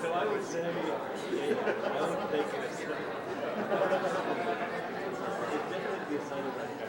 So I would say, I don't think it's definitely a sign of that guy.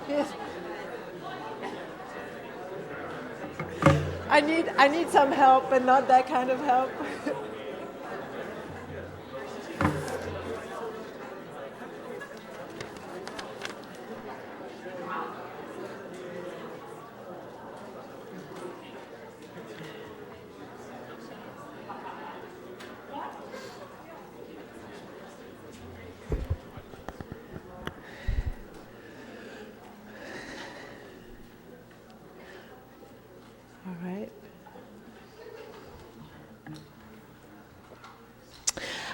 Yes. I need some help, but not that kind of help. All right.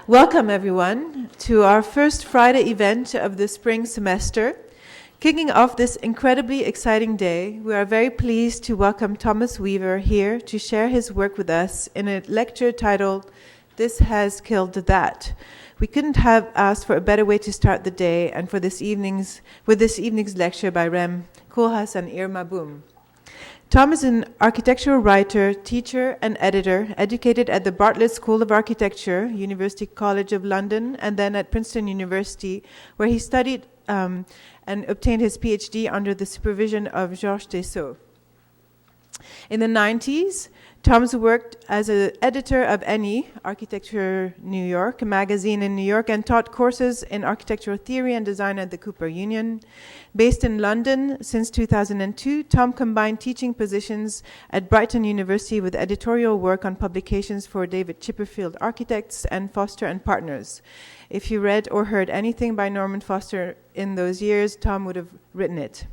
Welcome, everyone, to our first Friday event of the spring semester. Kicking off this incredibly exciting day, we are very pleased to welcome Thomas Weaver here to share his work with us in a lecture titled, "This Has Killed That." We couldn't have asked for a better way to start the day and for this evening's lecture by Rem Koolhaas and Irma Boom. Tom is an architectural writer, teacher, and editor, educated at the Bartlett School of Architecture, University College of London, and then at Princeton University, where he studied and obtained his PhD under the supervision of Georges Tissot. In the 90s, Tom's worked as an editor of NE, Architecture New York, a magazine in New York, and taught courses in architectural theory and design at the Cooper Union. Based in London since 2002, Tom combined teaching positions at Brighton University with editorial work on publications for David Chipperfield Architects and Foster and Partners. If you read or heard anything by Norman Foster in those years, Tom would have written it.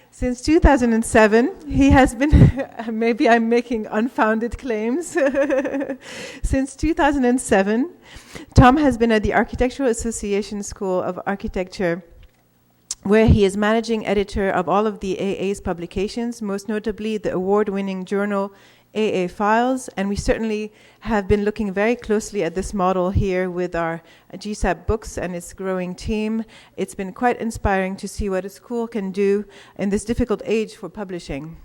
Since 2007, he has been, maybe I'm making unfounded claims. Since 2007, Tom has been at the Architectural Association School of Architecture, where he is managing editor of all of the AA's publications, most notably the award-winning journal AA Files, and we certainly have been looking very closely at this model here with our GSAP books and its growing team. It's been quite inspiring to see what a school can do in this difficult age for publishing.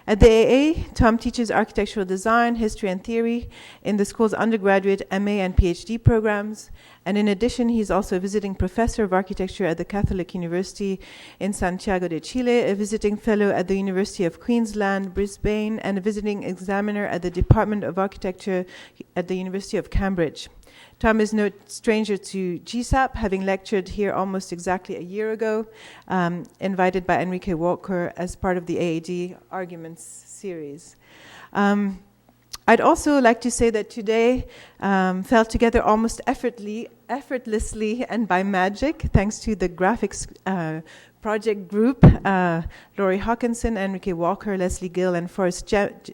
At the AA, Tom teaches architectural design, history, and theory in the school's undergraduate MA and PhD programs. And in addition, he's also a visiting professor of architecture at the Catholic University in Santiago de Chile, a visiting fellow at the University of Queensland, Brisbane, and a visiting examiner at the Department of Architecture at the University of Cambridge. Tom is no stranger to GSAP, having lectured here almost exactly a year ago, invited by Enrique Walker as part of the AAD Arguments series. I'd also like to say that today fell together almost effortlessly and by magic, thanks to the graphics project group, Laurie Hawkinson, Enrique Walker, Leslie Gill, and Forrest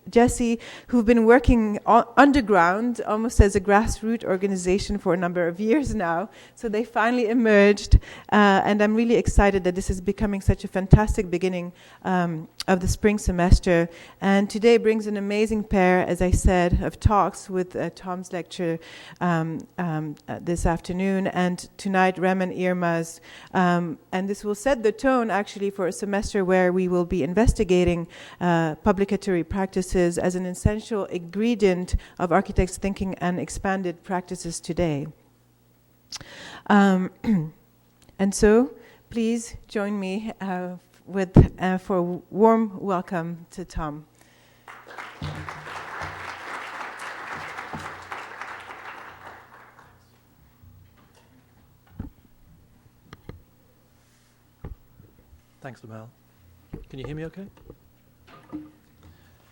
Jesse, who've been working underground, almost as a grassroots organization for a number of years now. So they finally emerged, and I'm really excited that this is becoming such a fantastic beginning of the spring semester. And today brings an amazing pair, as I said, of talks with Tom's lecture this afternoon, and tonight Rem and Irma's. And this will set the tone actually for a semester where we will be investigating publicatory practices as an essential ingredient of architects' thinking and expanded practices today. And so please join me for a warm welcome to Tom. Thanks, Lamal. Can you hear me okay?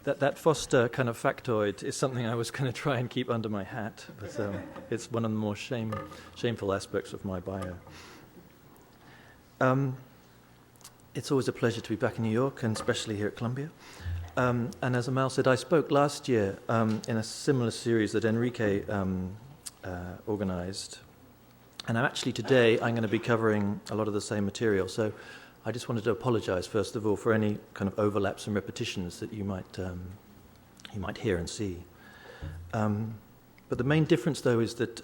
That Foster kind of factoid is something I was going to try and keep under my hat, but it's one of the more shameful aspects of my bio. It's always a pleasure to be back in New York, and especially here at Columbia. And as Amal said, I spoke last year in a similar series that Enrique organized. And actually today I'm going to be covering a lot of the same material. So I just wanted to apologize, first of all, for any kind of overlaps and repetitions that you might hear and see. But the main difference, though, is that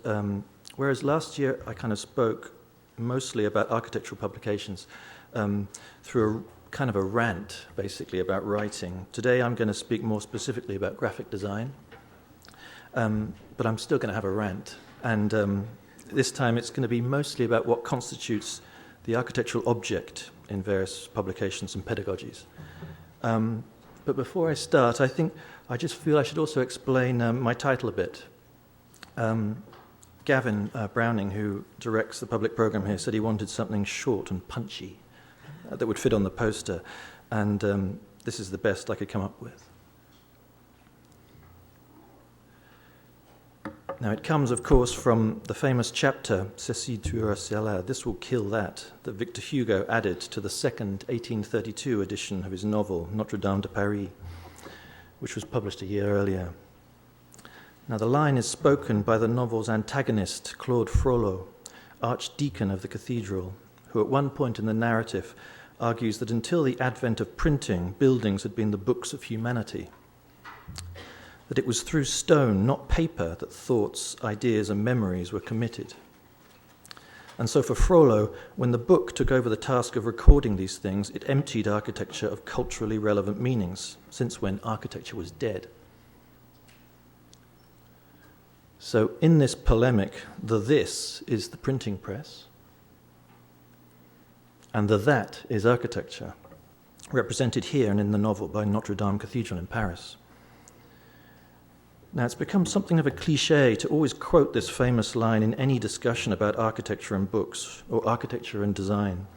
whereas last year I kind of spoke mostly about architectural publications through a kind of a rant, basically, about writing, today I'm going to speak more specifically about graphic design, but I'm still going to have a rant. And this time it's going to be mostly about what constitutes the architectural object in various publications and pedagogies. But before I start, I just feel I should also explain my title a bit. Gavin Browning, who directs the public program here, said he wanted something short and punchy that would fit on the poster, and this is the best I could come up with. Now, it comes, of course, from the famous chapter, Ceci tuera cela, this will kill that Victor Hugo added to the second 1832 edition of his novel, Notre Dame de Paris, which was published a year earlier. Now, the line is spoken by the novel's antagonist, Claude Frollo, archdeacon of the cathedral, who at one point in the narrative argues that until the advent of printing, buildings had been the books of humanity, that it was through stone, not paper, that thoughts, ideas, and memories were committed. And so for Frollo, when the book took over the task of recording these things, it emptied architecture of culturally relevant meanings, since when architecture was dead. So in this polemic, the this is the printing press, and the that is architecture, represented here and in the novel by Notre Dame Cathedral in Paris. Now, it's become something of a cliché to always quote this famous line in any discussion about architecture and books, or architecture and design.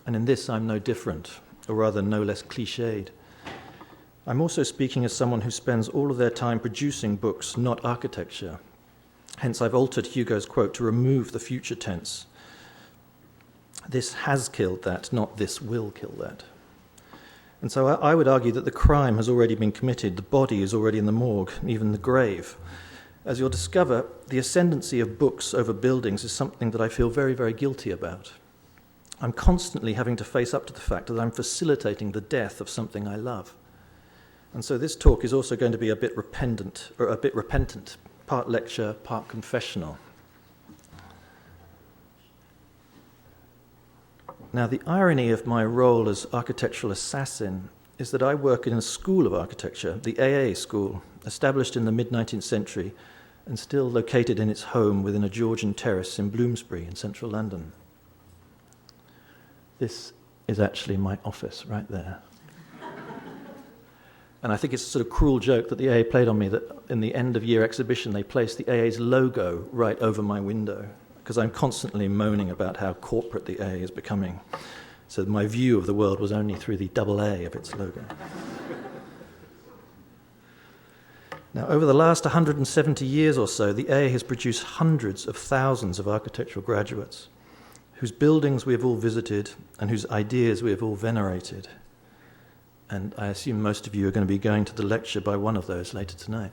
And in this, I'm no different, or rather no less clichéd. I'm also speaking as someone who spends all of their time producing books, not architecture. Hence, I've altered Hugo's quote to remove the future tense. This has killed that, not this will kill that. And so I would argue that the crime has already been committed, the body is already in the morgue, even the grave. As you'll discover, the ascendancy of books over buildings is something that I feel very, very guilty about. I'm constantly having to face up to the fact that I'm facilitating the death of something I love. And so this talk is also going to be a bit repentant, part lecture, part confessional. Now, the irony of my role as architectural assassin is that I work in a school of architecture, the AA school, established in the mid-19th century and still located in its home within a Georgian terrace in Bloomsbury in central London. This is actually my office right there. And I think it's a sort of cruel joke that the AA played on me, that in the end-of-year exhibition they placed the AA's logo right over my window, because I'm constantly moaning about how corporate the AA is becoming. So my view of the world was only through the AA of its logo. Now, over the last 170 years or so, the AA has produced hundreds of thousands of architectural graduates whose buildings we have all visited and whose ideas we have all venerated. And I assume most of you are going to be going to the lecture by one of those later tonight.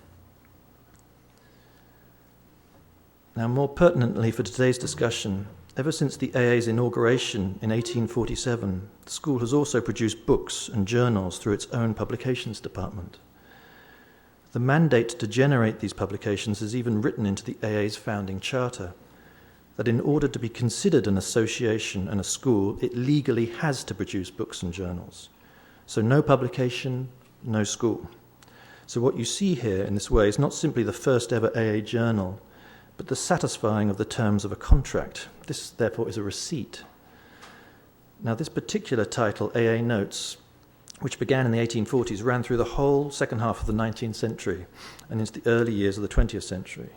Now, more pertinently for today's discussion, ever since the AA's inauguration in 1847, the school has also produced books and journals through its own publications department. The mandate to generate these publications is even written into the AA's founding charter, that in order to be considered an association and a school, it legally has to produce books and journals. So no publication, no school. So what you see here in this way is not simply the first ever AA journal, but the satisfying of the terms of a contract. This, therefore, is a receipt. Now, this particular title, AA Notes, which began in the 1840s, ran through the whole second half of the 19th century and into the early years of the 20th century.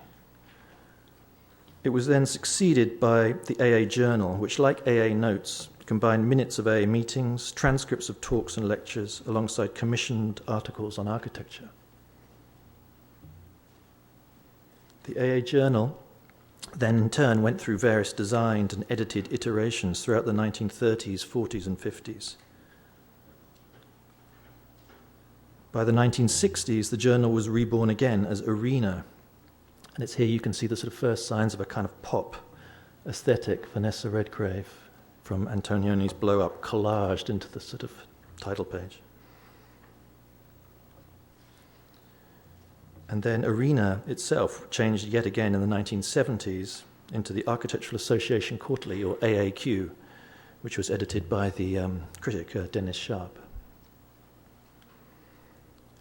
It was then succeeded by the AA Journal, which, like AA Notes, combined minutes of AA meetings, transcripts of talks and lectures, alongside commissioned articles on architecture. The AA Journal then in turn went through various designed and edited iterations throughout the 1930s, 40s and 50s. By the 1960s, the journal was reborn again as Arena. And it's here you can see the sort of first signs of a kind of pop aesthetic, Vanessa Redgrave, from Antonioni's blow-up, collaged into the sort of title page. And then Arena itself changed yet again in the 1970s into the Architectural Association Quarterly, or AAQ, which was edited by the critic Dennis Sharp.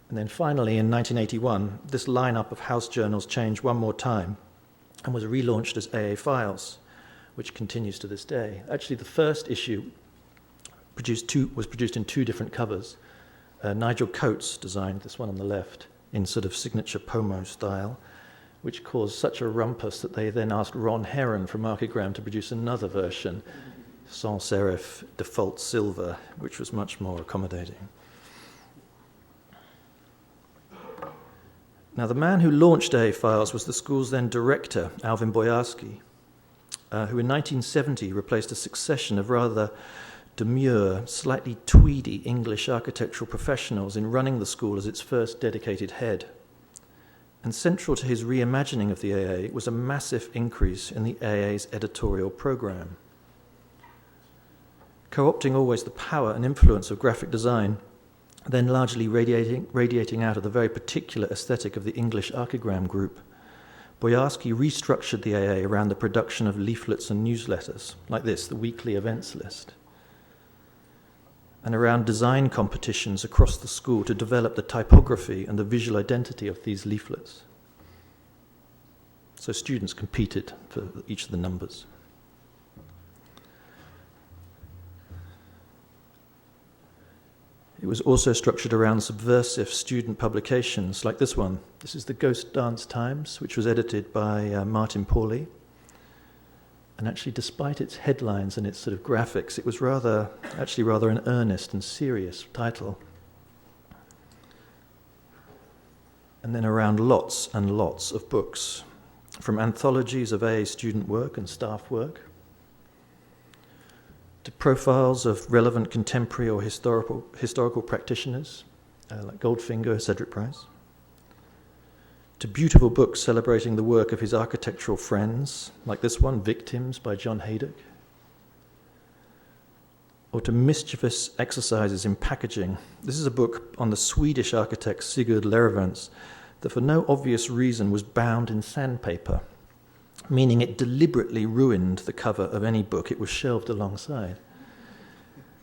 And then finally, in 1981, this lineup of house journals changed one more time and was relaunched as AA Files, which continues to this day. Actually, the first issue was produced in two different covers. Nigel Coates designed this one on the left in sort of signature Pomo style, which caused such a rumpus that they then asked Ron Heron from Archigram to produce another version, sans serif default silver, which was much more accommodating. Now, the man who launched AA Files was the school's then director, Alvin Boyarsky, who in 1970 replaced a succession of rather demure, slightly tweedy English architectural professionals in running the school as its first dedicated head. And central to his reimagining of the AA was a massive increase in the AA's editorial program. Co-opting always the power and influence of graphic design, then largely radiating out of the very particular aesthetic of the English Archigram group, Boyarsky restructured the AA around the production of leaflets and newsletters, like this, the weekly events list, and around design competitions across the school to develop the typography and the visual identity of these leaflets. So students competed for each of the numbers. It was also structured around subversive student publications like this one. This is the Ghost Dance Times, which was edited by Martin Pauly. And actually, despite its headlines and its sort of graphics, it was rather an earnest and serious title. And then around lots and lots of books, from anthologies of AA student work and staff work, to profiles of relevant contemporary or historical practitioners, like Goldfinger, Cedric Price, to beautiful books celebrating the work of his architectural friends, like this one, Victims by John Haydock, or to mischievous exercises in packaging. This is a book on the Swedish architect Sigurd Lerevants that for no obvious reason was bound in sandpaper, meaning it deliberately ruined the cover of any book it was shelved alongside.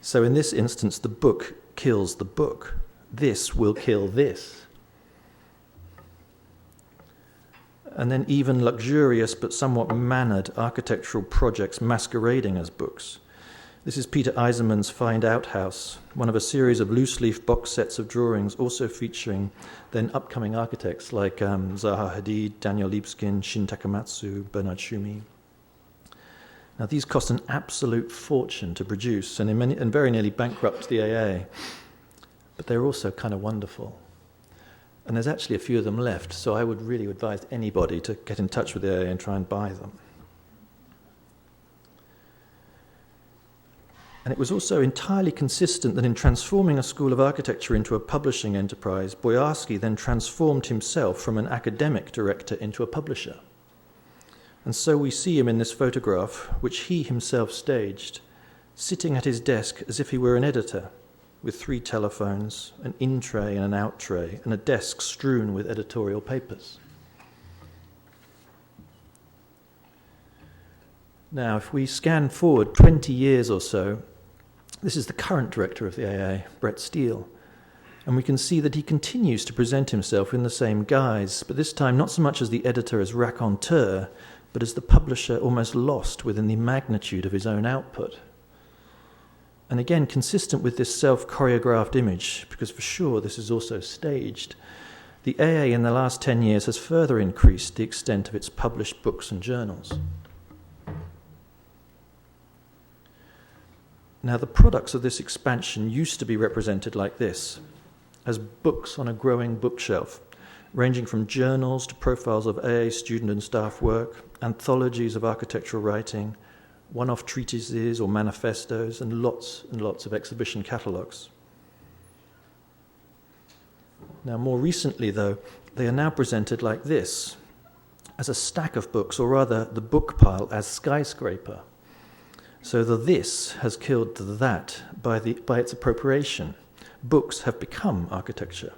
So in this instance, the book kills the book. This will kill this. And then even luxurious but somewhat mannered architectural projects masquerading as books. This is Peter Eisenman's Find Out House, one of a series of loose-leaf box sets of drawings also featuring then upcoming architects like Zaha Hadid, Daniel Libeskind, Shin Takamatsu, Bernard Schumi. Now, these cost an absolute fortune to produce and very nearly bankrupt the AA, but they're also kind of wonderful. And there's actually a few of them left, so I would really advise anybody to get in touch with the AA and try and buy them. And it was also entirely consistent that in transforming a school of architecture into a publishing enterprise, Boyarsky then transformed himself from an academic director into a publisher. And so we see him in this photograph, which he himself staged, sitting at his desk as if he were an editor, with 3 telephones, an in-tray and an out-tray, and a desk strewn with editorial papers. Now, if we scan forward 20 years or so, this is the current director of the AA, Brett Steele, and we can see that he continues to present himself in the same guise, but this time not so much as the editor as raconteur, but as the publisher almost lost within the magnitude of his own output. And again, consistent with this self-choreographed image, because for sure this is also staged, the AA in the last 10 years has further increased the extent of its published books and journals. Now, the products of this expansion used to be represented like this, as books on a growing bookshelf, ranging from journals to profiles of AA student and staff work, anthologies of architectural writing, one-off treatises or manifestos, and lots of exhibition catalogues. Now, more recently, though, they are now presented like this, as a stack of books, or rather the book pile as skyscraper. So the this has killed the that by its appropriation. Books have become architecture.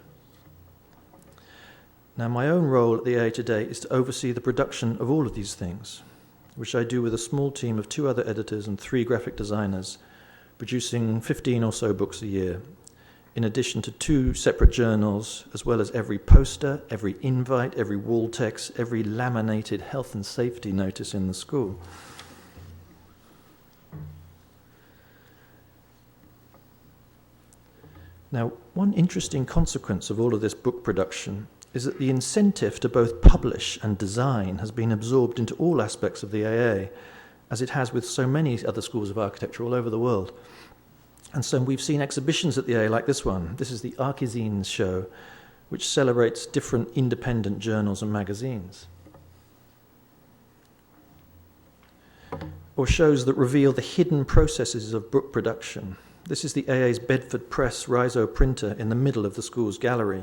Now, my own role at the AA today is to oversee the production of all of these things, which I do with a small team of 2 other editors and 3 graphic designers, producing 15 or so books a year, in addition to 2 separate journals, as well as every poster, every invite, every wall text, every laminated health and safety notice in the school. Now, one interesting consequence of all of this book production is that the incentive to both publish and design has been absorbed into all aspects of the AA, as it has with so many other schools of architecture all over the world. And so we've seen exhibitions at the AA like this one. This is the Archizines show, which celebrates different independent journals and magazines. Or shows that reveal the hidden processes of book production. This is the AA's Bedford Press Riso printer in the middle of the school's gallery,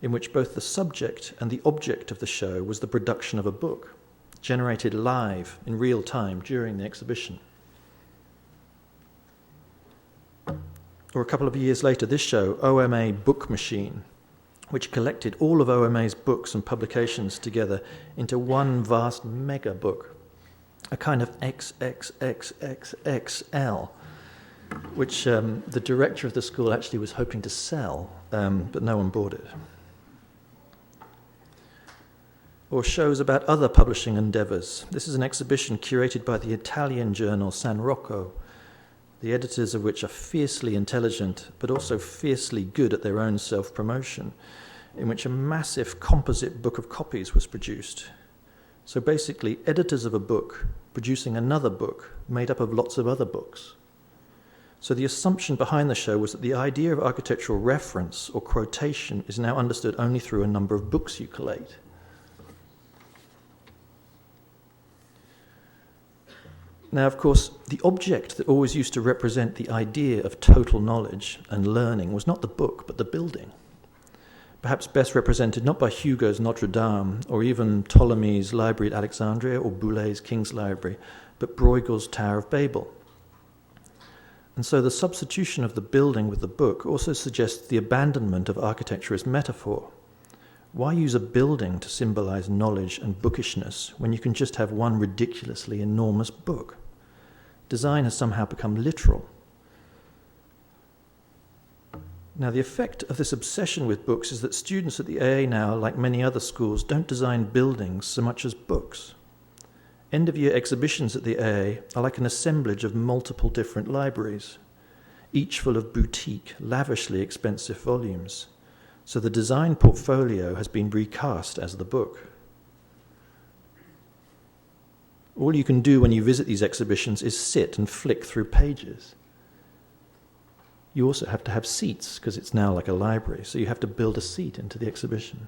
in which both the subject and the object of the show was the production of a book, generated live in real time during the exhibition. Or a couple of years later, this show, OMA Book Machine, which collected all of OMA's books and publications together into one vast mega book, a kind of XXXXXL, which the director of the school actually was hoping to sell, but no one bought it. Or shows about other publishing endeavours. This is an exhibition curated by the Italian journal San Rocco, the editors of which are fiercely intelligent, but also fiercely good at their own self-promotion, in which a massive composite book of copies was produced. So basically, editors of a book producing another book made up of lots of other books. So the assumption behind the show was that the idea of architectural reference or quotation is now understood only through a number of books you collate. Now, of course, the object that always used to represent the idea of total knowledge and learning was not the book, but the building. Perhaps best represented not by Hugo's Notre Dame, or even Ptolemy's Library at Alexandria, or Boulet's King's Library, but Bruegel's Tower of Babel. And so the substitution of the building with the book also suggests the abandonment of architecture as metaphor. Why use a building to symbolize knowledge and bookishness when you can just have one ridiculously enormous book? Design has somehow become literal. Now, the effect of this obsession with books is that students at the AA now, like many other schools, don't design buildings so much as books. End-of-year exhibitions at the AA are like an assemblage of multiple different libraries, each full of boutique, lavishly expensive volumes. So the design portfolio has been recast as the book. All you can do when you visit these exhibitions is sit and flick through pages. you also have to have seats, because it's now like a library, so you have to build a seat into the exhibition.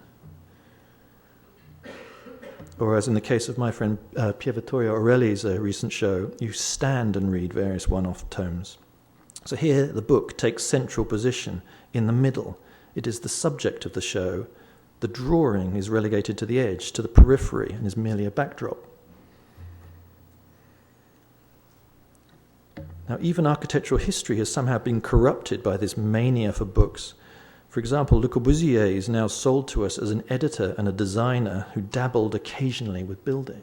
Or as in the case of my friend Pier Vittorio Aureli's recent show, you stand and read various one-off tomes. So here the book takes central position in the middle. It is the subject of the show. The drawing is relegated to the edge, to the periphery, and is merely a backdrop. Now, even architectural history has somehow been corrupted by this mania for books. For example, Le Corbusier is now sold to us as an editor and a designer who dabbled occasionally with building.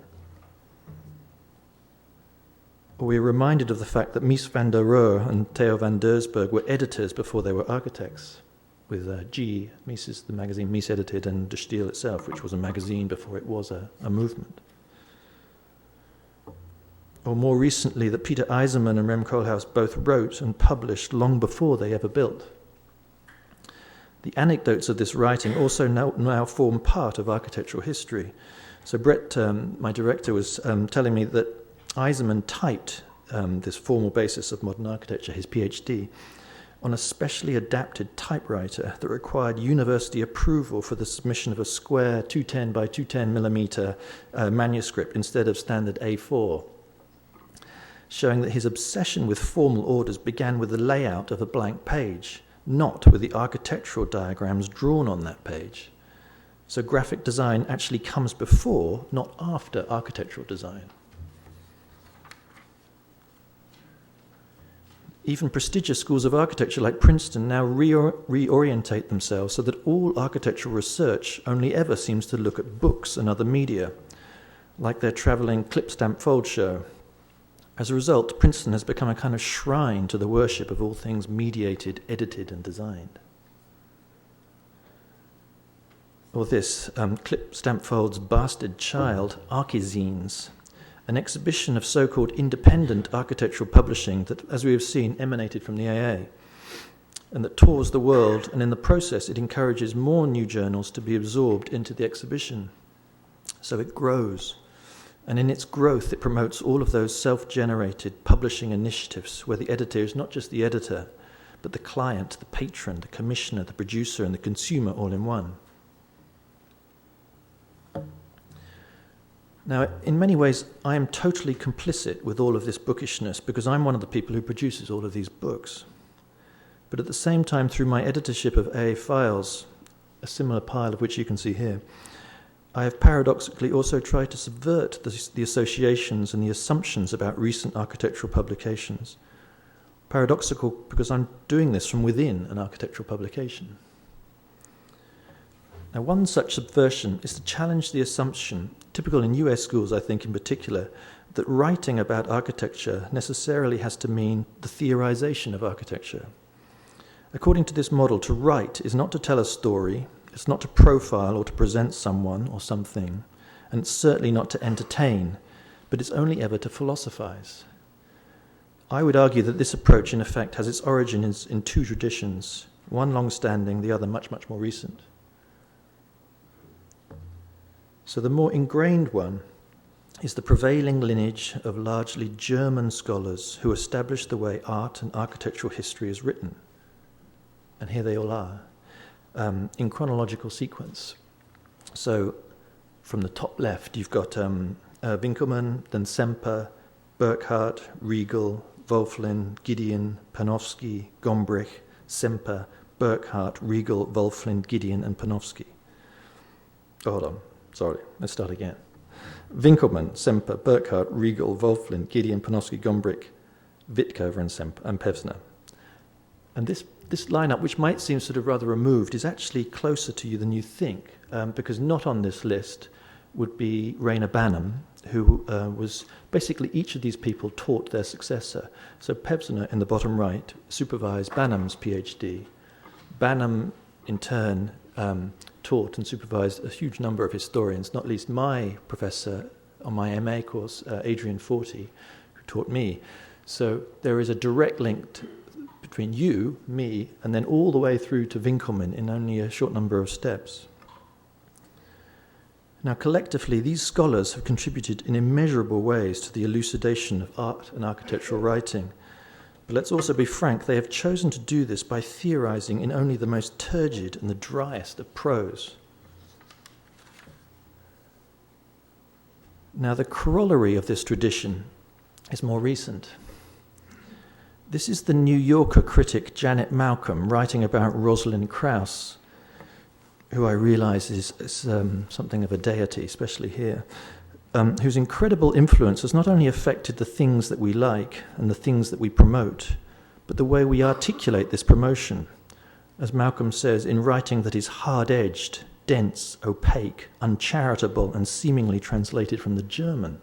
Or we are reminded of the fact that Mies van der Rohe and Theo van Dersburg were editors before they were architects, with G, Mies is the magazine Mies edited, and De Stijl itself, which was a magazine before it was a movement. Or more recently, that Peter Eisenman and Rem Koolhaas both wrote and published long before they ever built. The anecdotes of this writing also now form part of architectural history. So Brett, my director, was telling me that Eisenman typed this formal basis of modern architecture, his PhD, on a specially adapted typewriter that required university approval for the submission of a square 210 by 210 millimeter manuscript instead of standard A4, showing that his obsession with formal orders began with the layout of a blank page, not with the architectural diagrams drawn on that page. So graphic design actually comes before, not after, architectural design. Even prestigious schools of architecture like Princeton now reorientate themselves so that all architectural research only ever seems to look at books and other media, like their traveling clip stamp fold show. As a result, Princeton has become a kind of shrine to the worship of all things mediated, edited, and designed. Or this, Clip Stampfold's Bastard Child, Archizines, an exhibition of so-called independent architectural publishing that, as we have seen, emanated from the AA, and that tours the world, and in the process it encourages more new journals to be absorbed into the exhibition. So it grows. And in its growth, it promotes all of those self-generated publishing initiatives where the editor is not just the editor, but the client, the patron, the commissioner, the producer, and the consumer all in one. Now, in many ways, I am totally complicit with all of this bookishness because I'm one of the people who produces all of these books. But at the same time, through my editorship of AA Files, a similar pile of which you can see here, I have paradoxically also tried to subvert the associations and the assumptions about recent architectural publications. Paradoxical because I'm doing this from within an architectural publication. Now, one such subversion is to challenge the assumption, typical in US schools, I think in particular, that writing about architecture necessarily has to mean the theorization of architecture. According to this model, to write is not to tell a story, it's not to profile or to present someone or something, and it's certainly not to entertain, but it's only ever to philosophize. I would argue that this approach, in effect, has its origins in two traditions, one long-standing, the other much, much more recent. So the more ingrained one is the prevailing lineage of largely German scholars who established the way art and architectural history is written. And here they all are. In chronological sequence. So from the top left, you've got Winkelmann, then Semper, Burckhardt, Riegel, Wolflin, Gideon, Panofsky, Gombrich, Semper, Burckhardt, Riegel, Wolflin, Gideon, and Panofsky. Oh, hold on. Sorry. Let's start again. Winkelmann, Semper, Burckhardt, Riegel, Wolflin, Gideon, Panofsky, Gombrich, Wittkover, and Pevsner. And this lineup, which might seem sort of rather removed, is actually closer to you than you think, because not on this list would be Rainer Banham, who was basically each of these people taught their successor. So Pevsner in the bottom right supervised Banham's PhD. Banham, in turn, taught and supervised a huge number of historians, not least my professor on my MA course, Adrian Forty, who taught me. So there is a direct link between you, me, and then all the way through to Winkelmann in only a short number of steps. Now, collectively, these scholars have contributed in immeasurable ways to the elucidation of art and architectural writing, But let's also be frank, they have chosen to do this by theorizing in only the most turgid and the driest of prose. Now, the corollary of this tradition is more recent. This is the New Yorker critic Janet Malcolm writing about Rosalind Krauss, who I realize is something of a deity, especially here, whose incredible influence has not only affected the things that we like and the things that we promote, but the way we articulate this promotion, as Malcolm says, in writing that is hard-edged, dense, opaque, uncharitable, and seemingly translated from the German.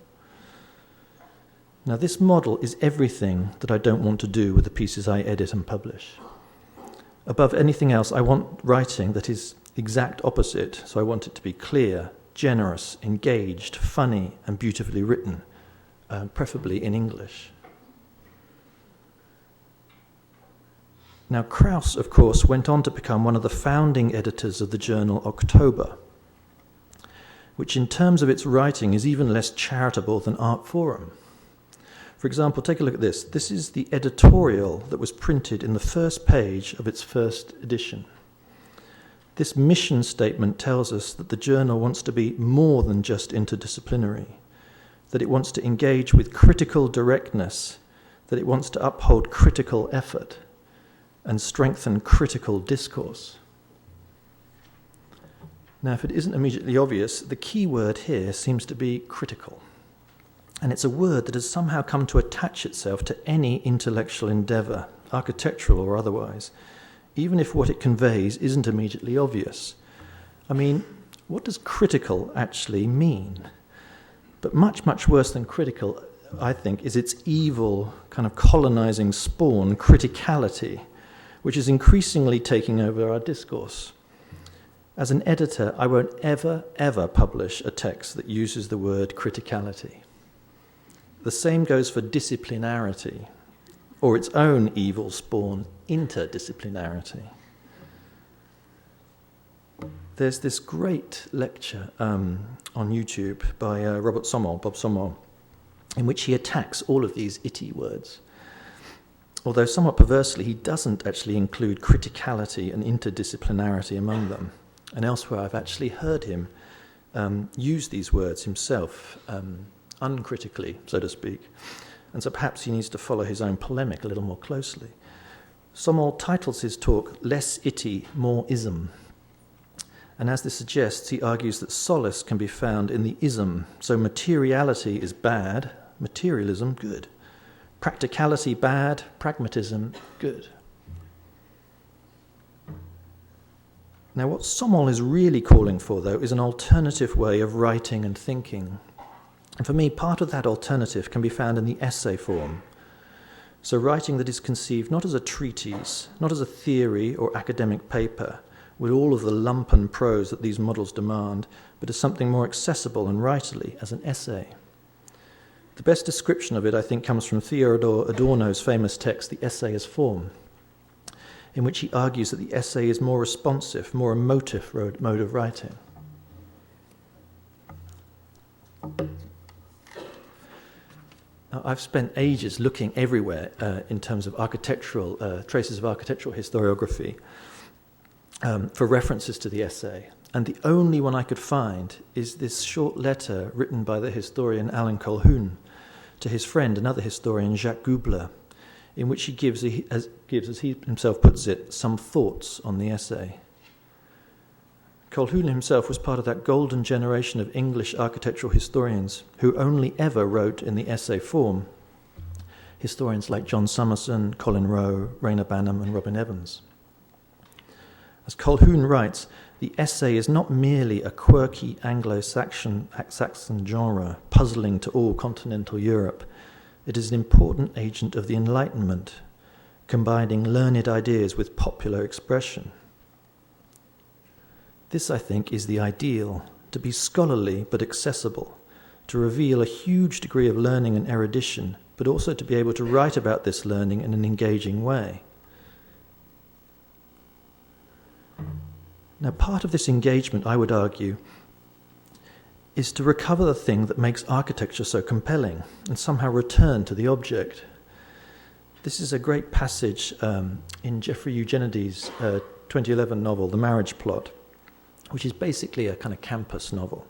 Now, this model is everything that I don't want to do with the pieces I edit and publish. Above anything else, I want writing that is exact opposite, so I want it to be clear, generous, engaged, funny, and beautifully written, preferably in English. Now, Krauss, of course, went on to become one of the founding editors of the journal October, which in terms of its writing is even less charitable than Art Forum. For example, take a look at this. This is the editorial that was printed in the first page of its first edition. This mission statement tells us that the journal wants to be more than just interdisciplinary, that it wants to engage with critical directness, that it wants to uphold critical effort and strengthen critical discourse. Now, if it isn't immediately obvious, the key word here seems to be critical. And it's a word that has somehow come to attach itself to any intellectual endeavour, architectural or otherwise, even if what it conveys isn't immediately obvious. I mean, what does critical actually mean? But much, much worse than critical, I think, is its evil kind of colonizing spawn, criticality, which is increasingly taking over our discourse. As an editor, I won't ever, ever publish a text that uses the word criticality. The same goes for disciplinarity, or its own evil spawn, interdisciplinarity. There's this great lecture on YouTube by Bob Somol, in which he attacks all of these itty words. Although somewhat perversely, he doesn't actually include criticality and interdisciplinarity among them. And elsewhere, I've actually heard him use these words himself, uncritically, so to speak. And so perhaps he needs to follow his own polemic a little more closely. Somol titles his talk, Less Itty, More Ism. And as this suggests, he argues that solace can be found in the ism. So materiality is bad, materialism good. Practicality bad, pragmatism good. Now, what Somol is really calling for, though, is an alternative way of writing and thinking. And for me, part of that alternative can be found in the essay form. So writing that is conceived not as a treatise, not as a theory or academic paper, with all of the lumpen prose that these models demand, but as something more accessible and writerly, as an essay. The best description of it, I think, comes from Theodor Adorno's famous text, The Essay as Form, in which he argues that the essay is more responsive, more emotive mode of writing. Now, I've spent ages looking everywhere in terms of architectural, traces of architectural historiography for references to the essay. And the only one I could find is this short letter written by the historian Alan Colquhoun to his friend, another historian, Jacques Gubler, in which he gives, as he himself puts it, some thoughts on the essay. Colquhoun himself was part of that golden generation of English architectural historians who only ever wrote in the essay form, historians like John Summerson, Colin Rowe, Rayner Banham, and Robin Evans. As Colquhoun writes, the essay is not merely a quirky Anglo-Saxon genre puzzling to all continental Europe. It is an important agent of the Enlightenment, combining learned ideas with popular expression. This, I think, is the ideal, to be scholarly but accessible, to reveal a huge degree of learning and erudition, but also to be able to write about this learning in an engaging way. Now, part of this engagement, I would argue, is to recover the thing that makes architecture so compelling and somehow return to the object. This is a great passage in Jeffrey Eugenides' 2011 novel, The Marriage Plot, which is basically a kind of campus novel,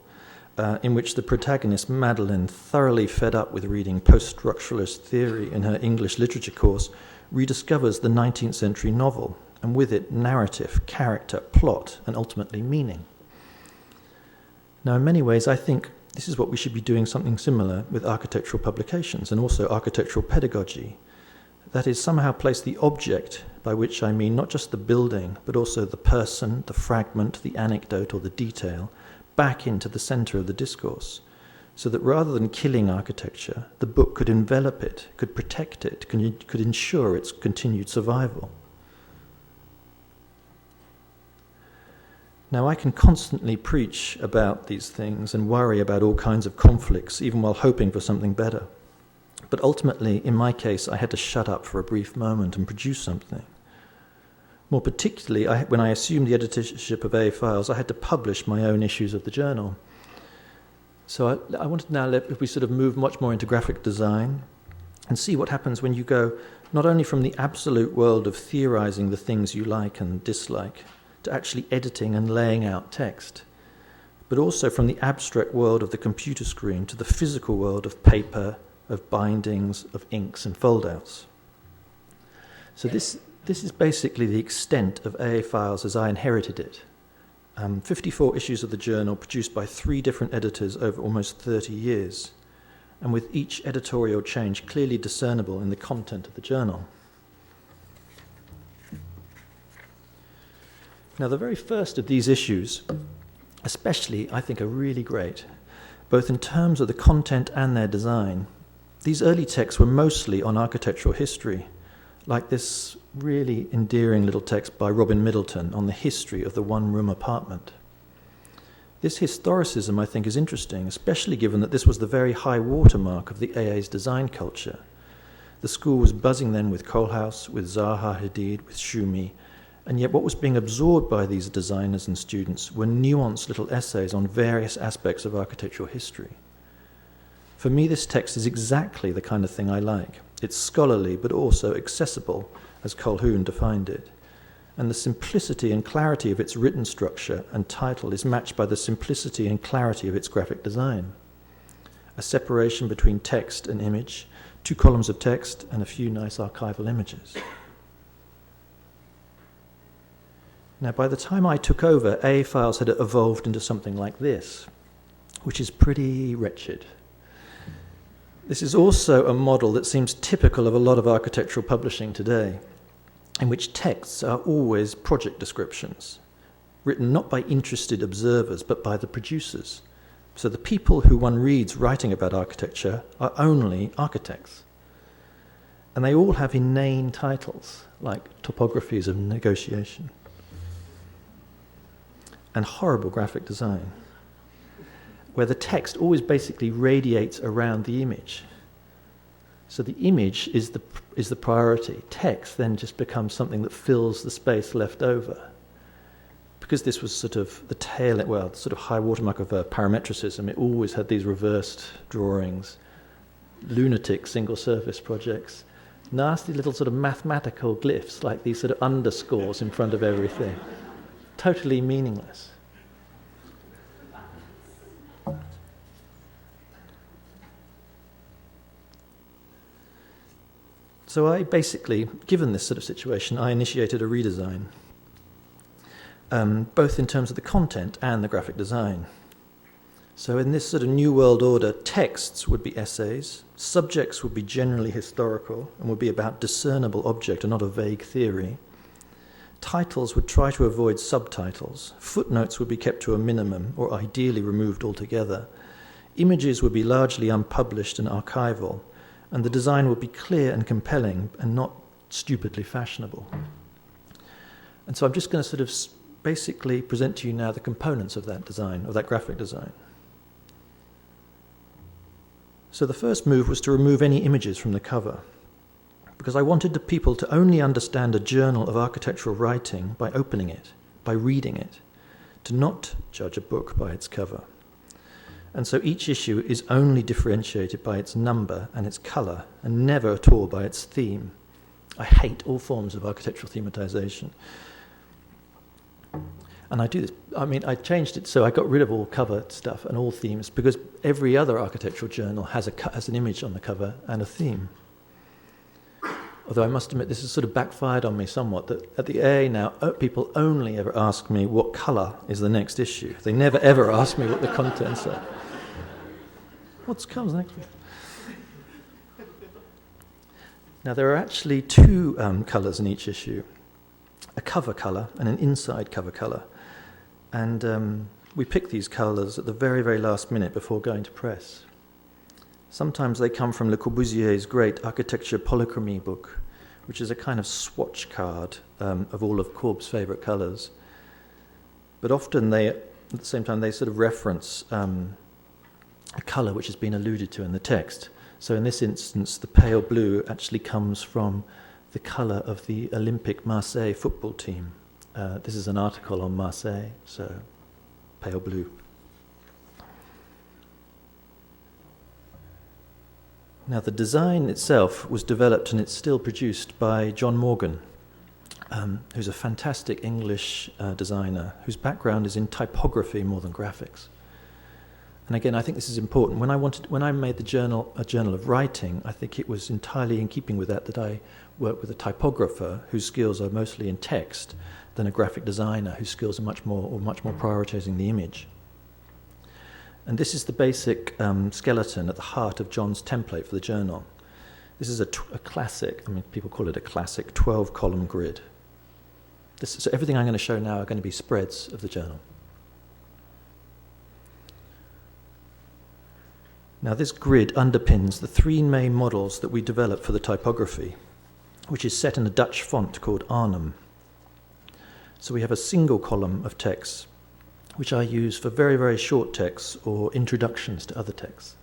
in which the protagonist, Madeline, thoroughly fed up with reading post-structuralist theory in her English literature course, rediscovers the 19th century novel, and with it narrative, character, plot, and ultimately meaning. Now, in many ways, I think this is what we should be doing something similar with architectural publications and also architectural pedagogy. That is, somehow place the object, by which I mean not just the building, but also the person, the fragment, the anecdote, or the detail, back into the centre of the discourse, so that rather than killing architecture, the book could envelop it, could protect it, could ensure its continued survival. Now, I can constantly preach about these things and worry about all kinds of conflicts, even while hoping for something better. But ultimately, in my case, I had to shut up for a brief moment and produce something. More particularly, when I assumed the editorship of AA Files, I had to publish my own issues of the journal. So I wanted now, if we sort of move much more into graphic design and see what happens when you go not only from the absolute world of theorizing the things you like and dislike to actually editing and laying out text, but also from the abstract world of the computer screen to the physical world of paper, of bindings, of inks and foldouts. So this is basically the extent of AA Files as I inherited it. 54 issues of the journal produced by 3 different editors over almost 30 years, and with each editorial change clearly discernible in the content of the journal. Now, the very first of these issues, especially, I think, are really great, both in terms of the content and their design. These early texts were mostly on architectural history, like this really endearing little text by Robin Middleton on the history of the one-room apartment. This historicism, I think, is interesting, especially given that this was the very high watermark of the AA's design culture. The school was buzzing then with Kohlhaas, with Zaha Hadid, with Shumi, and yet what was being absorbed by these designers and students were nuanced little essays on various aspects of architectural history. For me, this text is exactly the kind of thing I like. It's scholarly, but also accessible, as Colquhoun defined it. And the simplicity and clarity of its written structure and title is matched by the simplicity and clarity of its graphic design. A separation between text and image, 2 columns of text, and a few nice archival images. Now, by the time I took over, AA Files had evolved into something like this, which is pretty wretched. This is also a model that seems typical of a lot of architectural publishing today, in which texts are always project descriptions, written not by interested observers, but by the producers. So the people who one reads writing about architecture are only architects. And they all have inane titles, like Topographies of Negotiation, and horrible graphic design, where the text always basically radiates around the image. So the image is the priority. Text then just becomes something that fills the space left over. Because this was sort of the sort of high watermark of parametricism, it always had these reversed drawings, lunatic single surface projects, nasty little sort of mathematical glyphs, like these sort of underscores in front of everything. Totally meaningless. So I basically, given this sort of situation, I initiated a redesign, both in terms of the content and the graphic design. So in this sort of new world order, texts would be essays, subjects would be generally historical and would be about discernible object and not a vague theory. Titles would try to avoid subtitles. Footnotes would be kept to a minimum or ideally removed altogether. Images would be largely unpublished and archival, and the design would be clear and compelling and not stupidly fashionable. And so I'm just going to sort of basically present to you now the components of that design, of that graphic design. So the first move was to remove any images from the cover, because I wanted the people to only understand a journal of architectural writing by opening it, by reading it, to not judge a book by its cover. And so each issue is only differentiated by its number and its colour, and never at all by its theme. I hate all forms of architectural thematization. And I do this, I changed it so I got rid of all cover stuff and all themes, because every other architectural journal has an image on the cover and a theme. Although I must admit, this has sort of backfired on me somewhat, that at the AA now, people only ever ask me what colour is the next issue. They never ever ask me what the contents are. What comes next? Now, there are actually two colours in each issue, a cover colour and an inside cover colour. And we pick these colours at the very, very last minute before going to press. Sometimes they come from Le Corbusier's great Architecture Polychromie book, which is a kind of swatch card of all of Corb's favourite colours. But often at the same time, they sort of reference a colour which has been alluded to in the text. So in this instance, the pale blue actually comes from the colour of the Olympic Marseille football team. This is an article on Marseille, so pale blue. Now, the design itself was developed and it's still produced by John Morgan, who's a fantastic English designer whose background is in typography more than graphics. And again, I think this is important. When I made the journal a journal of writing, I think it was entirely in keeping with that I work with a typographer whose skills are mostly in text than a graphic designer whose skills are much more prioritizing the image. And this is the basic skeleton at the heart of John's template for the journal. This is a classic, people call it a classic 12-column grid. So everything I'm going to show now are going to be spreads of the journal. Now, this grid underpins the three main models that we developed for the typography, which is set in a Dutch font called Arnhem. So we have a single column of text, which I use for very, very short texts or introductions to other texts.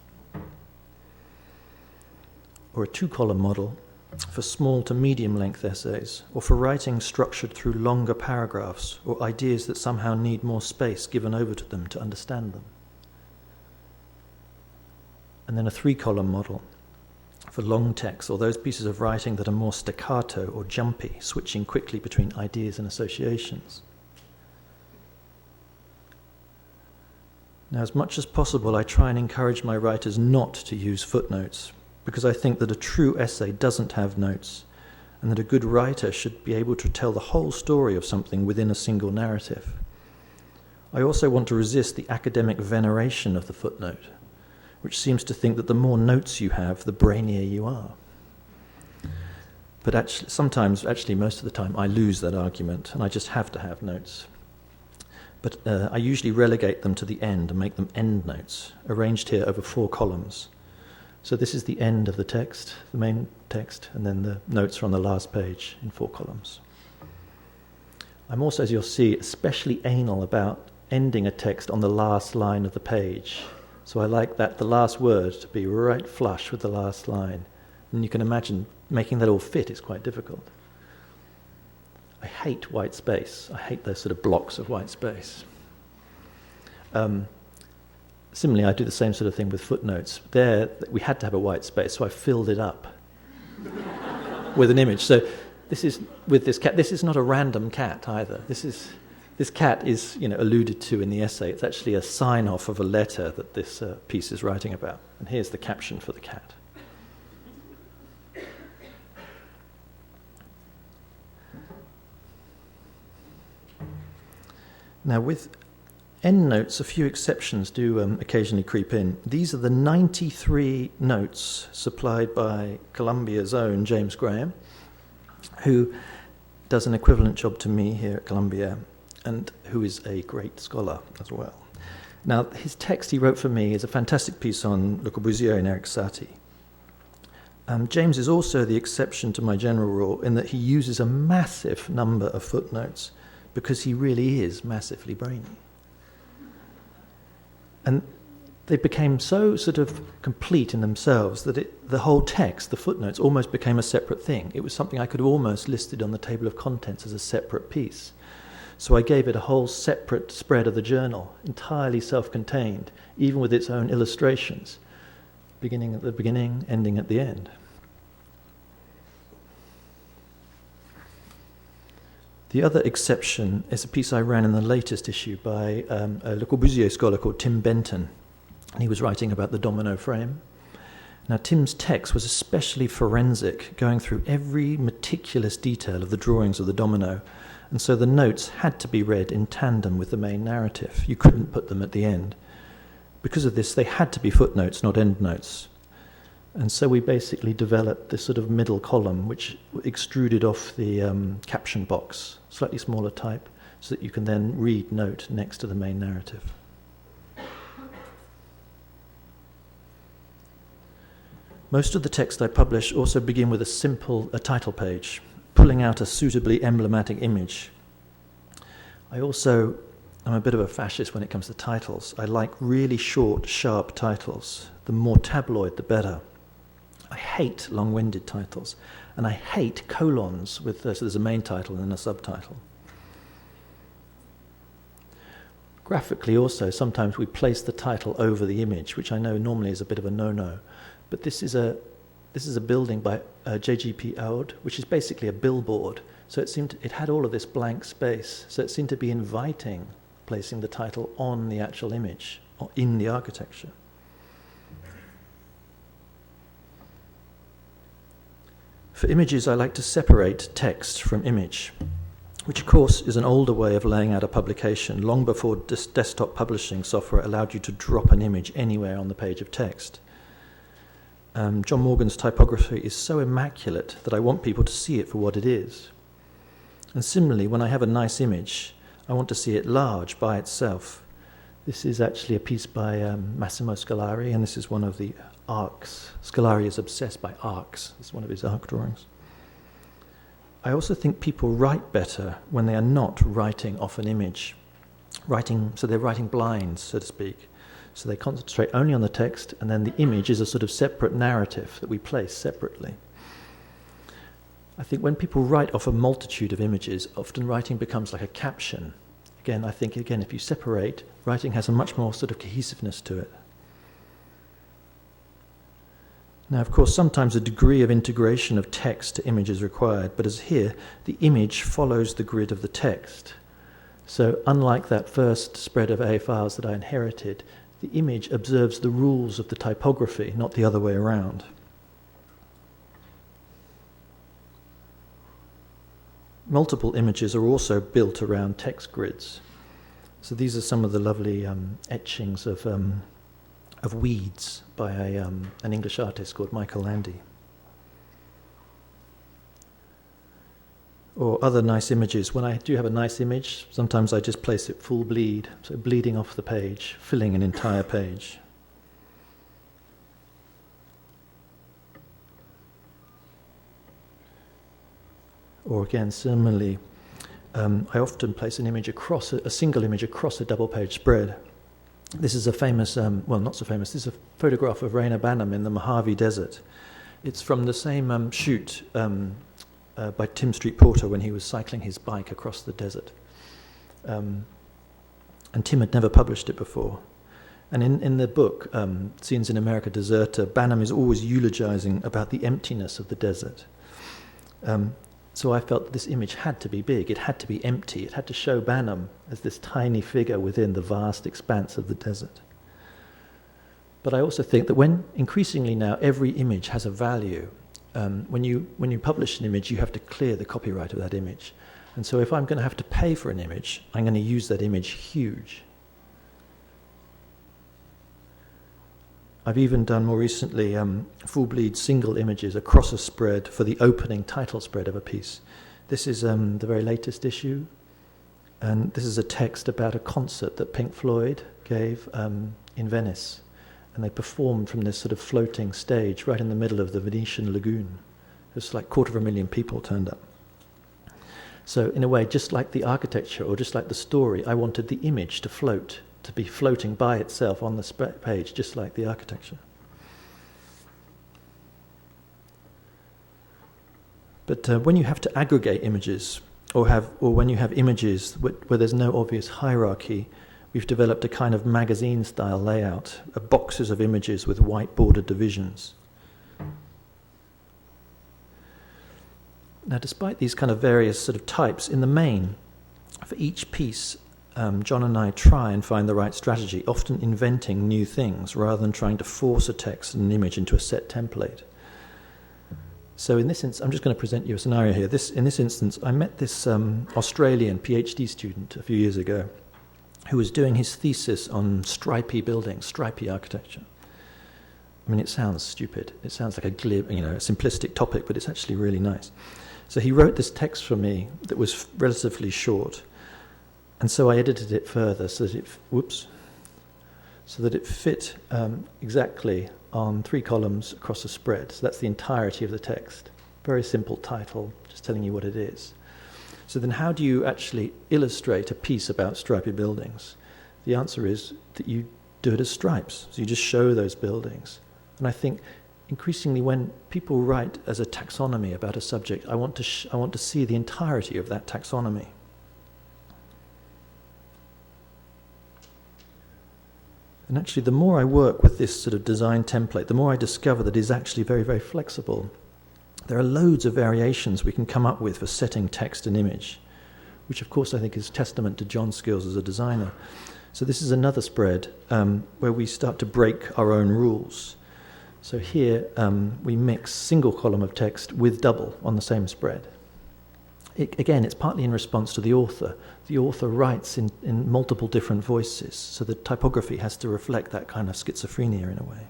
Or a two-column model for small to medium-length essays, or for writing structured through longer paragraphs or ideas that somehow need more space given over to them to understand them. And then a three-column model for long text, or those pieces of writing that are more staccato or jumpy, switching quickly between ideas and associations. Now, as much as possible, I try and encourage my writers not to use footnotes, because I think that a true essay doesn't have notes, and that a good writer should be able to tell the whole story of something within a single narrative. I also want to resist the academic veneration of the footnote, which seems to think that the more notes you have, the brainier you are. But actually, most of the time, I lose that argument, and I just have to have notes. But I usually relegate them to the end and make them end notes, arranged here over 4 columns. So this is the end of the text, the main text, and then the notes are on the last page in 4 columns. I'm also, as you'll see, especially anal about ending a text on the last line of the page. So I like the last word to be right flush with the last line. And you can imagine making that all fit is quite difficult. I hate white space. I hate those sort of blocks of white space. Similarly, I do the same sort of thing with footnotes. There, we had to have a white space, so I filled it up with an image. So this is, with this cat, this is not a random cat either. This cat is, alluded to in the essay. It's actually a sign-off of a letter that this piece is writing about. And here's the caption for the cat. Now, with endnotes, a few exceptions do occasionally creep in. These are the 93 notes supplied by Columbia's own James Graham, who does an equivalent job to me here at Columbia, and who is a great scholar as well. Now, his text he wrote for me is a fantastic piece on Le Corbusier and Eric Satie. James is also the exception to my general rule in that he uses a massive number of footnotes because he really is massively brainy. And they became so sort of complete in themselves that the whole text, the footnotes, almost became a separate thing. It was something I could have almost listed on the table of contents as a separate piece. So I gave it a whole separate spread of the journal, entirely self-contained, even with its own illustrations, beginning at the beginning, ending at the end. The other exception is a piece I ran in the latest issue by a Le Corbusier scholar called Tim Benton. And he was writing about the domino frame. Now, Tim's text was especially forensic, going through every meticulous detail of the drawings of the domino, and so the notes had to be read in tandem with the main narrative. You couldn't put them at the end. Because of this, they had to be footnotes, not endnotes. And so we basically developed this sort of middle column, which extruded off the caption box, slightly smaller type, so that you can then read note next to the main narrative. Most of the text I publish also begin with a title page, pulling out a suitably emblematic image. I'm a bit of a fascist when it comes to titles. I like really short, sharp titles. The more tabloid, the better. I hate long-winded titles, and I hate colons with so there's a main title and a subtitle. Graphically also, sometimes we place the title over the image, which I know normally is a bit of a no-no. But this is a building by J.G.P. Aud, which is basically a billboard. So it had all of this blank space. So it seemed to be inviting placing the title on the actual image, or in the architecture. For images, I like to separate text from image, which of course is an older way of laying out a publication, long before desktop publishing software allowed you to drop an image anywhere on the page of text. John Morgan's typography is so immaculate that I want people to see it for what it is. And similarly, when I have a nice image, I want to see it large by itself. This is actually a piece by Massimo Scolari, and this is one of the arcs. Scolari is obsessed by arcs. It's one of his arc drawings. I also think people write better when they are not writing off an image. So they're writing blind, so to speak. So they concentrate only on the text, and then the image is a sort of separate narrative that we place separately. I think when people write off a multitude of images, often writing becomes like a caption. I think if you separate, writing has a much more sort of cohesiveness to it. Now, of course, sometimes a degree of integration of text to image is required, but as here, the image follows the grid of the text. So unlike that first spread of AA files that I inherited, the image observes the rules of the typography, not the other way around. Multiple images are also built around text grids. So these are some of the lovely etchings of weeds by an English artist called Michael Landy. Or other nice images. When I do have a nice image, sometimes I just place it full bleed, so bleeding off the page, filling an entire page. Or again, similarly, I often place an image across a single image across a double-page spread. This is a famous, not so famous, this is a photograph of Reyna Banham in the Mojave Desert. It's from the same shoot by Tim Street Porter when he was cycling his bike across the desert. And Tim had never published it before. And in the book, Scenes in America Deserta, Banham is always eulogizing about the emptiness of the desert. So I felt that this image had to be big, it had to be empty, it had to show Banham as this tiny figure within the vast expanse of the desert. But I also think that when increasingly now every image has a value, when you publish an image, you have to clear the copyright of that image. And so if I'm going to have to pay for an image, I'm going to use that image huge. I've even done more recently full bleed single images across a spread for the opening title spread of a piece. This is the very latest issue, and this is a text about a concert that Pink Floyd gave in Venice, and they performed from this sort of floating stage right in the middle of the Venetian lagoon. It's like 250,000 people turned up. So in a way, just like the architecture or just like the story, I wanted the image to float, to be floating by itself on the page, just like the architecture. But when you have to aggregate images, or when you have images where there's no obvious hierarchy, we've developed a kind of magazine-style layout, boxes of images with white border divisions. Now, despite these kind of various sort of types, in the main, for each piece, John and I try and find the right strategy, often inventing new things rather than trying to force a text and an image into a set template. So in this instance, I'm just going to present you a scenario here. In this instance, I met this Australian PhD student a few years ago who was doing his thesis on stripy buildings, stripy architecture. I mean, it sounds stupid. It sounds like a glib, a simplistic topic, but it's actually really nice. So he wrote this text for me that was relatively short, and so I edited it further so that it fit exactly on 3 columns across a spread. So that's the entirety of the text. Very simple title, just telling you what it is. So then how do you actually illustrate a piece about stripy buildings? The answer is that you do it as stripes. So you just show those buildings. And I think increasingly when people write as a taxonomy about a subject, I want to see the entirety of that taxonomy. And actually, the more I work with this sort of design template, the more I discover that it is actually very, very flexible. There are loads of variations we can come up with for setting text and image, which of course I think is testament to John's skills as a designer. So this is another spread where we start to break our own rules. So here we mix single column of text with double on the same spread. Again, it's partly in response to the author. The author writes in multiple different voices, so the typography has to reflect that kind of schizophrenia in a way.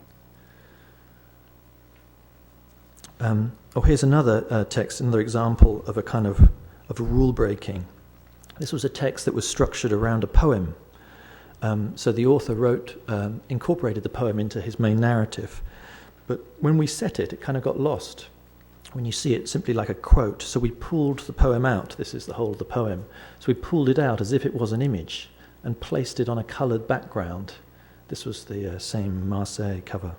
Here's another text, another example of a kind of a rule breaking. This was a text that was structured around a poem. So the author incorporated the poem into his main narrative. But when we set it, it kind of got lost. When you see it simply like a quote. So we pulled the poem out. This is the whole of the poem. So we pulled it out as if it was an image and placed it on a coloured background. This was the same Marseille cover.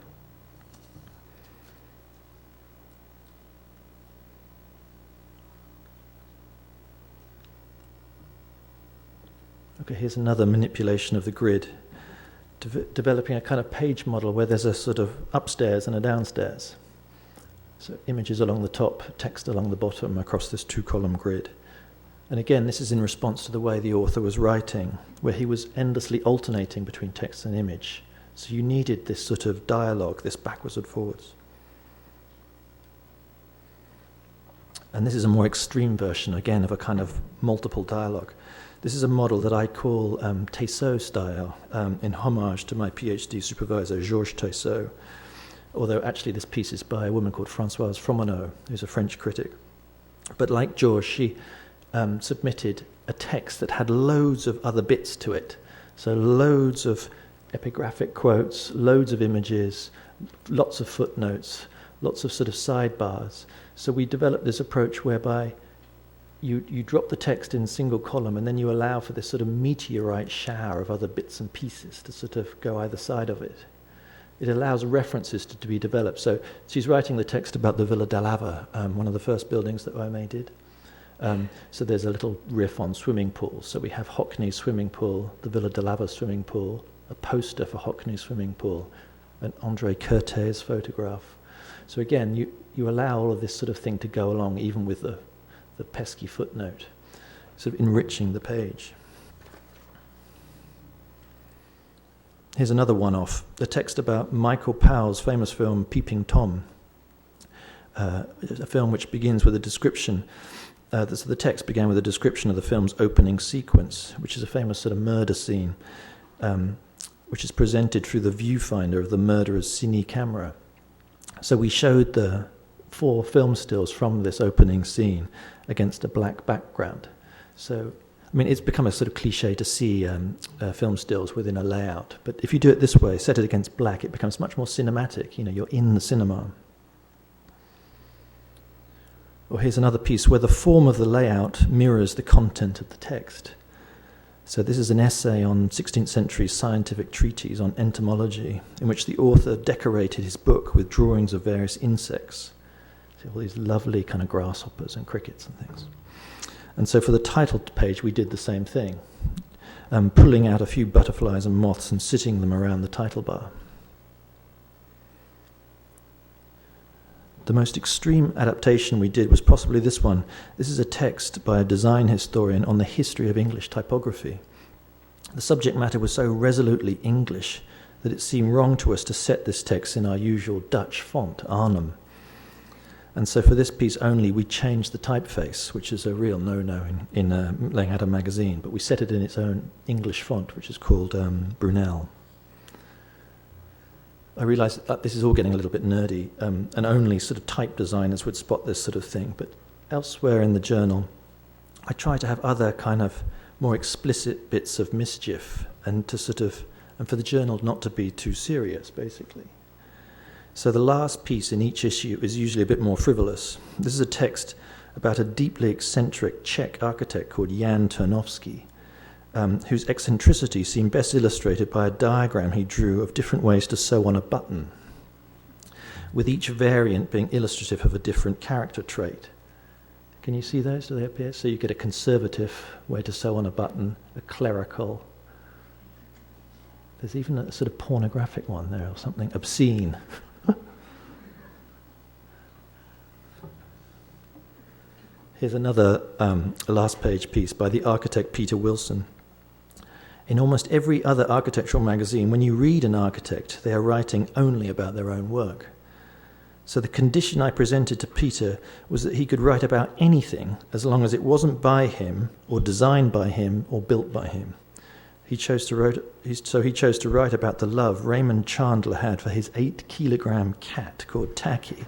Okay, here's another manipulation of the grid. Developing a kind of page model where there's a sort of upstairs and a downstairs. So images along the top, text along the bottom across this 2-column grid. And again, this is in response to the way the author was writing, where he was endlessly alternating between text and image. So you needed this sort of dialogue, this backwards and forwards. And this is a more extreme version, again, of a kind of multiple dialogue. This is a model that I call Teyceau style, in homage to my PhD supervisor, Georges Teyceau. Although actually this piece is by a woman called Françoise Fromenot, who's a French critic. But like Georges, she submitted a text that had loads of other bits to it. So loads of epigraphic quotes, loads of images, lots of footnotes, lots of sort of sidebars. So we developed this approach whereby you drop the text in single column and then you allow for this sort of meteorite shower of other bits and pieces to sort of go either side of it. It allows references to be developed. So she's writing the text about the Villa d'Alava, one of the first buildings that OMA did. So there's a little riff on swimming pools. So we have Hockney's swimming pool, the Villa d'Alava swimming pool, a poster for Hockney's swimming pool, an André Curtet's photograph. So again, you allow all of this sort of thing to go along, even with the pesky footnote, sort of enriching the page. Here's another one-off, the text about Michael Powell's famous film Peeping Tom, a film which begins with a description. So the text began with a description of the film's opening sequence, which is a famous sort of murder scene, which is presented through the viewfinder of the murderer's cine camera. So we showed the 4 film stills from this opening scene against a black background. So, I mean, it's become a sort of cliche to see film stills within a layout. But if you do it this way, set it against black, it becomes much more cinematic. You know, you're in the cinema. Or here's another piece where the form of the layout mirrors the content of the text. So this is an essay on 16th century scientific treatise on entomology, in which the author decorated his book with drawings of various insects. See all these lovely kind of grasshoppers and crickets and things. And so for the title page, we did the same thing, pulling out a few butterflies and moths and sitting them around the title bar. the most extreme adaptation we did was possibly this one. This is a text by a design historian on the history of English typography. The subject matter was so resolutely English that it seemed wrong to us to set this text in our usual Dutch font, Arnhem. And so for this piece only, we changed the typeface, which is a real no-no in laying out a magazine, but we set it in its own English font, which is called Brunel. I realise that this is all getting a little bit nerdy, and only sort of type designers would spot this sort of thing, but elsewhere in the journal, I try to have other kind of more explicit bits of mischief, and for the journal not to be too serious, basically. So the last piece in each issue is usually a bit more frivolous. This is a text about a deeply eccentric Czech architect called Jan Turnovsky, whose eccentricity seemed best illustrated by a diagram he drew of different ways to sew on a button, with each variant being illustrative of a different character trait. Can you see those? Do they appear? So you get a conservative way to sew on a button, a clerical. There's even a sort of pornographic one there, or something obscene. Here's another last page piece by the architect Peter Wilson. In almost every other architectural magazine, when you read an architect, they are writing only about their own work. So the condition I presented to Peter was that he could write about anything as long as it wasn't by him, or designed by him, or built by him. He chose to write about the love Raymond Chandler had for his 8-kilogram cat called Tacky.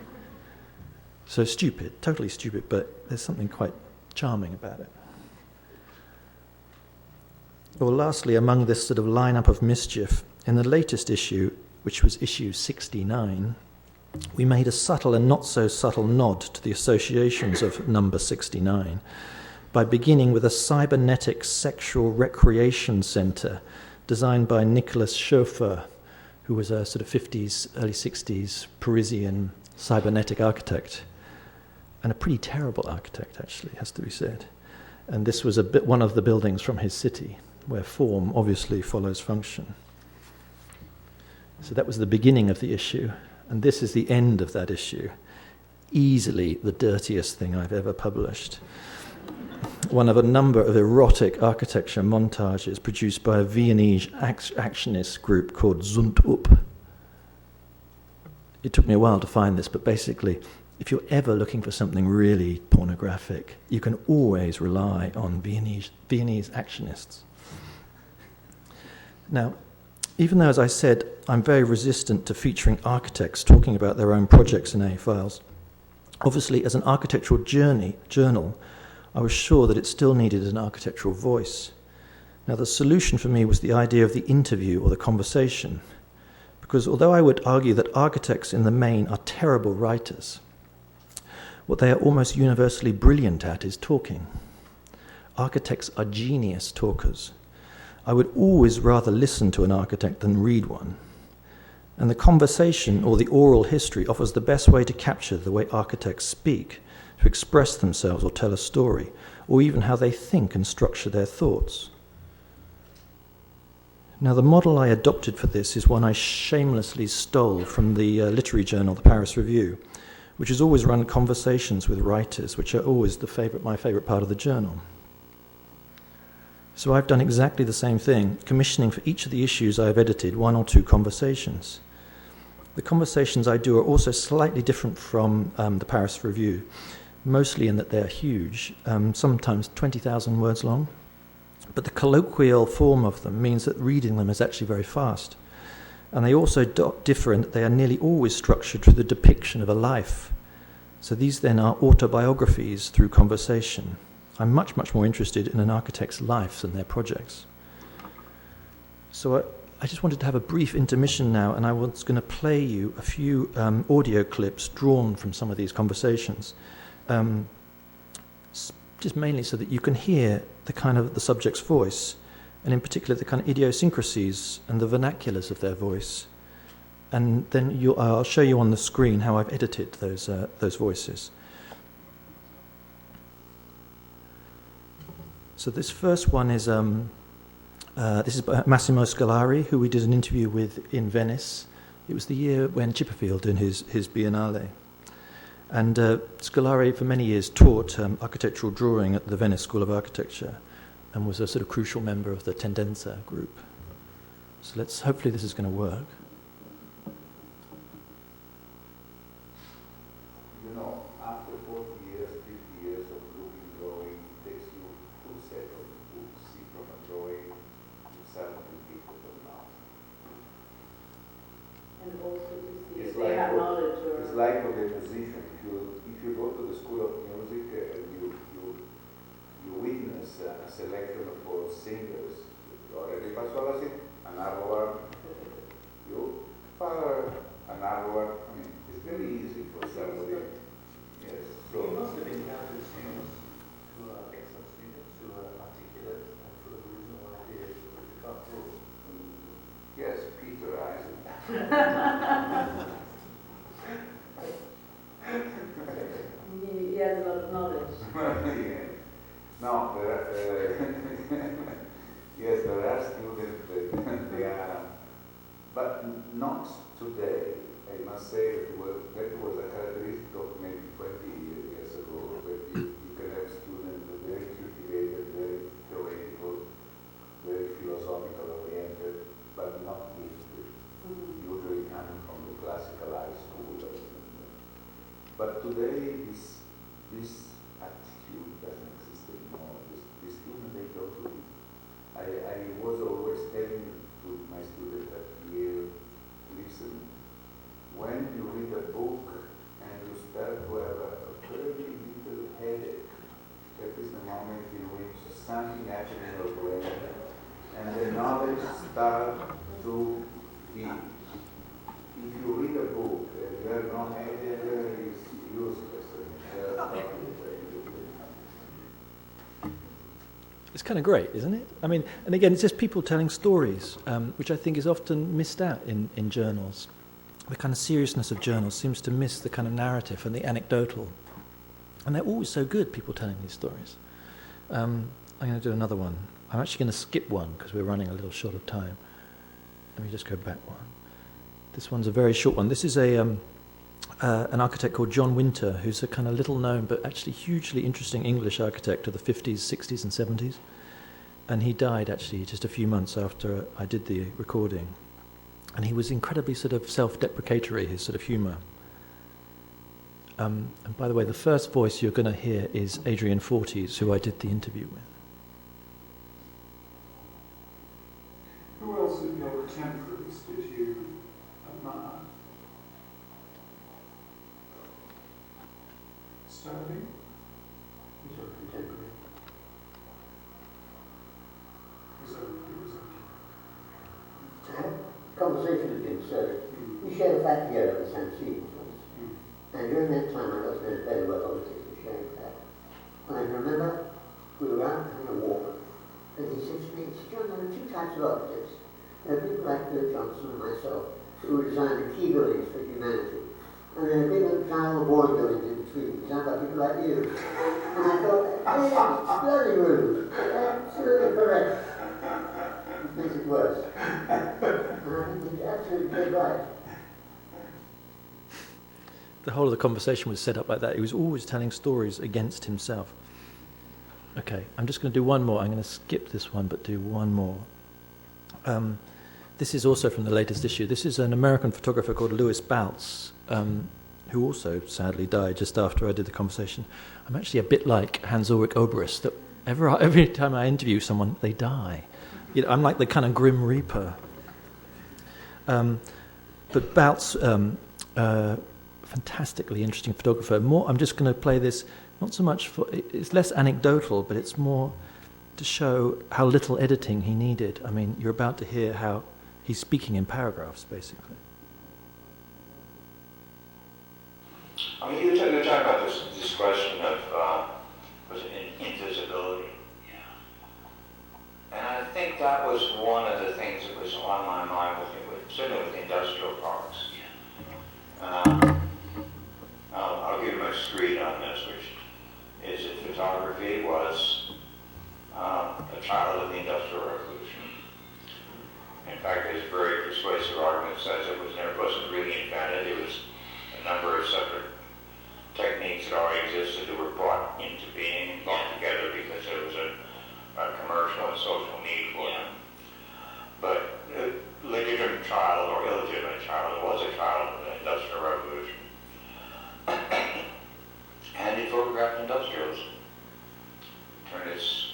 So stupid, totally stupid, but there's something quite charming about it. Well, lastly, among this sort of lineup of mischief, in the latest issue, which was issue 69, we made a subtle and not so subtle nod to the associations of number 69 by beginning with a cybernetic sexual recreation centre designed by Nicolas Schoeffer, who was a sort of 50s, early 60s Parisian cybernetic architect, and a pretty terrible architect, actually, has to be said. And this was one of the buildings from his city, where form obviously follows function. So that was the beginning of the issue, and this is the end of that issue. Easily the dirtiest thing I've ever published. One of a number of erotic architecture montages produced by a Viennese actionist group called Zund Up. It took me a while to find this, but basically, if you're ever looking for something really pornographic, you can always rely on Viennese actionists. Now, even though, as I said, I'm very resistant to featuring architects talking about their own projects in AA Files, obviously, as an architectural journal, I was sure that it still needed an architectural voice. Now, the solution for me was the idea of the interview or the conversation, because although I would argue that architects in the main are terrible writers, what they are almost universally brilliant at is talking. Architects are genius talkers. I would always rather listen to an architect than read one. And the conversation or the oral history offers the best way to capture the way architects speak, to express themselves or tell a story, or even how they think and structure their thoughts. Now, the model I adopted for this is one I shamelessly stole from the literary journal, the Paris Review, which has always run conversations with writers, which are always my favourite part of the journal. So I've done exactly the same thing, commissioning for each of the issues I've edited 1 or 2 conversations. The conversations I do are also slightly different from the Paris Review, mostly in that they're huge, sometimes 20,000 words long. But the colloquial form of them means that reading them is actually very fast. And they also differ in that they are nearly always structured through the depiction of a life. So these then are autobiographies through conversation. I'm much, much more interested in an architect's life than their projects. So I just wanted to have a brief intermission now, and I was going to play you a few audio clips drawn from some of these conversations, just mainly so that you can hear the subject's voice, and in particular the kind of idiosyncrasies and the vernaculars of their voice. And then I'll show you on the screen how I've edited those voices. So this first one is this is by Massimo Scolari, who we did an interview with in Venice. It was the year when Chipperfield did his Biennale. And Scolari, for many years, taught architectural drawing at the Venice School of Architecture and was a sort of crucial member of the Tendenza group. So hopefully this is going to work. You know, after 40 years, 50 years of looking drawing, it takes you a full set of books, see from a drawing, you suddenly pick up a mouse. And also to see It's if they have knowledge or... It's like with a musician. If you go to the school of music, you witness a selection for singers. Already passò así, another one. You fire another one. I mean, it's very easy for somebody. Yes. So you must have encountered students who are excellent students, who are articulate and full of original ideas, but you can't draw. Yes, Peter Eisen. He has a lot of knowledge. Yeah. No, yes, there are students that they are, but not today. I must say that was a characteristic of maybe 20 years ago, that you can have students that are very cultivated, very theoretical, very philosophical oriented, but not gifted, usually coming from the classical high school. But today, this attitude doesn't exist anymore. The students, they go to it. I was always telling to my students at Yale, listen, when you read a book and you start to have a very little headache, that is the moment in which something happens in your brain and the knowledge starts to be. If you read a book and you have no headache, it's useless. It's kind of great, isn't it? I mean, and again, it's just people telling stories, which I think is often missed out in journals. The kind of seriousness of journals seems to miss the kind of narrative and the anecdotal. And they're always so good, people telling these stories. I'm going to do another one. I'm actually going to skip one because we're running a little short of time. Let me just go back one. This one's a very short one. This is an architect called John Winter, who's a kind of little known but actually hugely interesting English architect of the 50s, 60s and 70s. And he died actually just a few months after I did the recording. And he was incredibly sort of self-deprecatory, his sort of humour. And by the way, the first voice you're going to hear is Adrian Fortes, who I did the interview with. Who else of your contemporaries did you admire? Sterling? He's your contemporary. To have a conversation with him, so we shared a flat together at the same seat. And during that time, I got to know very well, obviously, we shared a flat. And I remember we were out having a walk, and he said to me, John, there are two types of architects. There are people like Philip Johnson and myself who designed the key buildings for humanity. And there are people down the board buildings in between, designed by people like you. And I thought, hey, it's very rude. Absolutely correct. Which makes it worse. And I think he's absolutely dead right. The whole of the conversation was set up like that. He was always telling stories against himself. Okay, I'm just going to do one more. I'm going to skip this one, but do one more. This is also from the latest issue. This is an American photographer called Louis Baltz, who also sadly died just after I did the conversation. I'm actually a bit like Hans-Ulrich Obrist, that every time I interview someone, they die. You know, I'm like the kind of grim reaper. But Baltz, fantastically interesting photographer. I'm just going to play this, not so much for, it's less anecdotal, but it's more to show how little editing he needed. I mean, you're about to hear how he's speaking in paragraphs, basically. I mean, you're talking about this question of was it invisibility? Yeah. And I think that was one of the things that was on my mind certainly with industrial parks. Yeah. I'll give you my screed on this, which is that photography was a child of the Industrial Revolution. In fact, there's a very persuasive argument that says it wasn't really invented. It was a number of separate techniques that already existed that were brought into being and brought together because there was a commercial and social need for them. But legitimate child or illegitimate child, it was a child of the Industrial Revolution. And he photographed industrialism. Turned its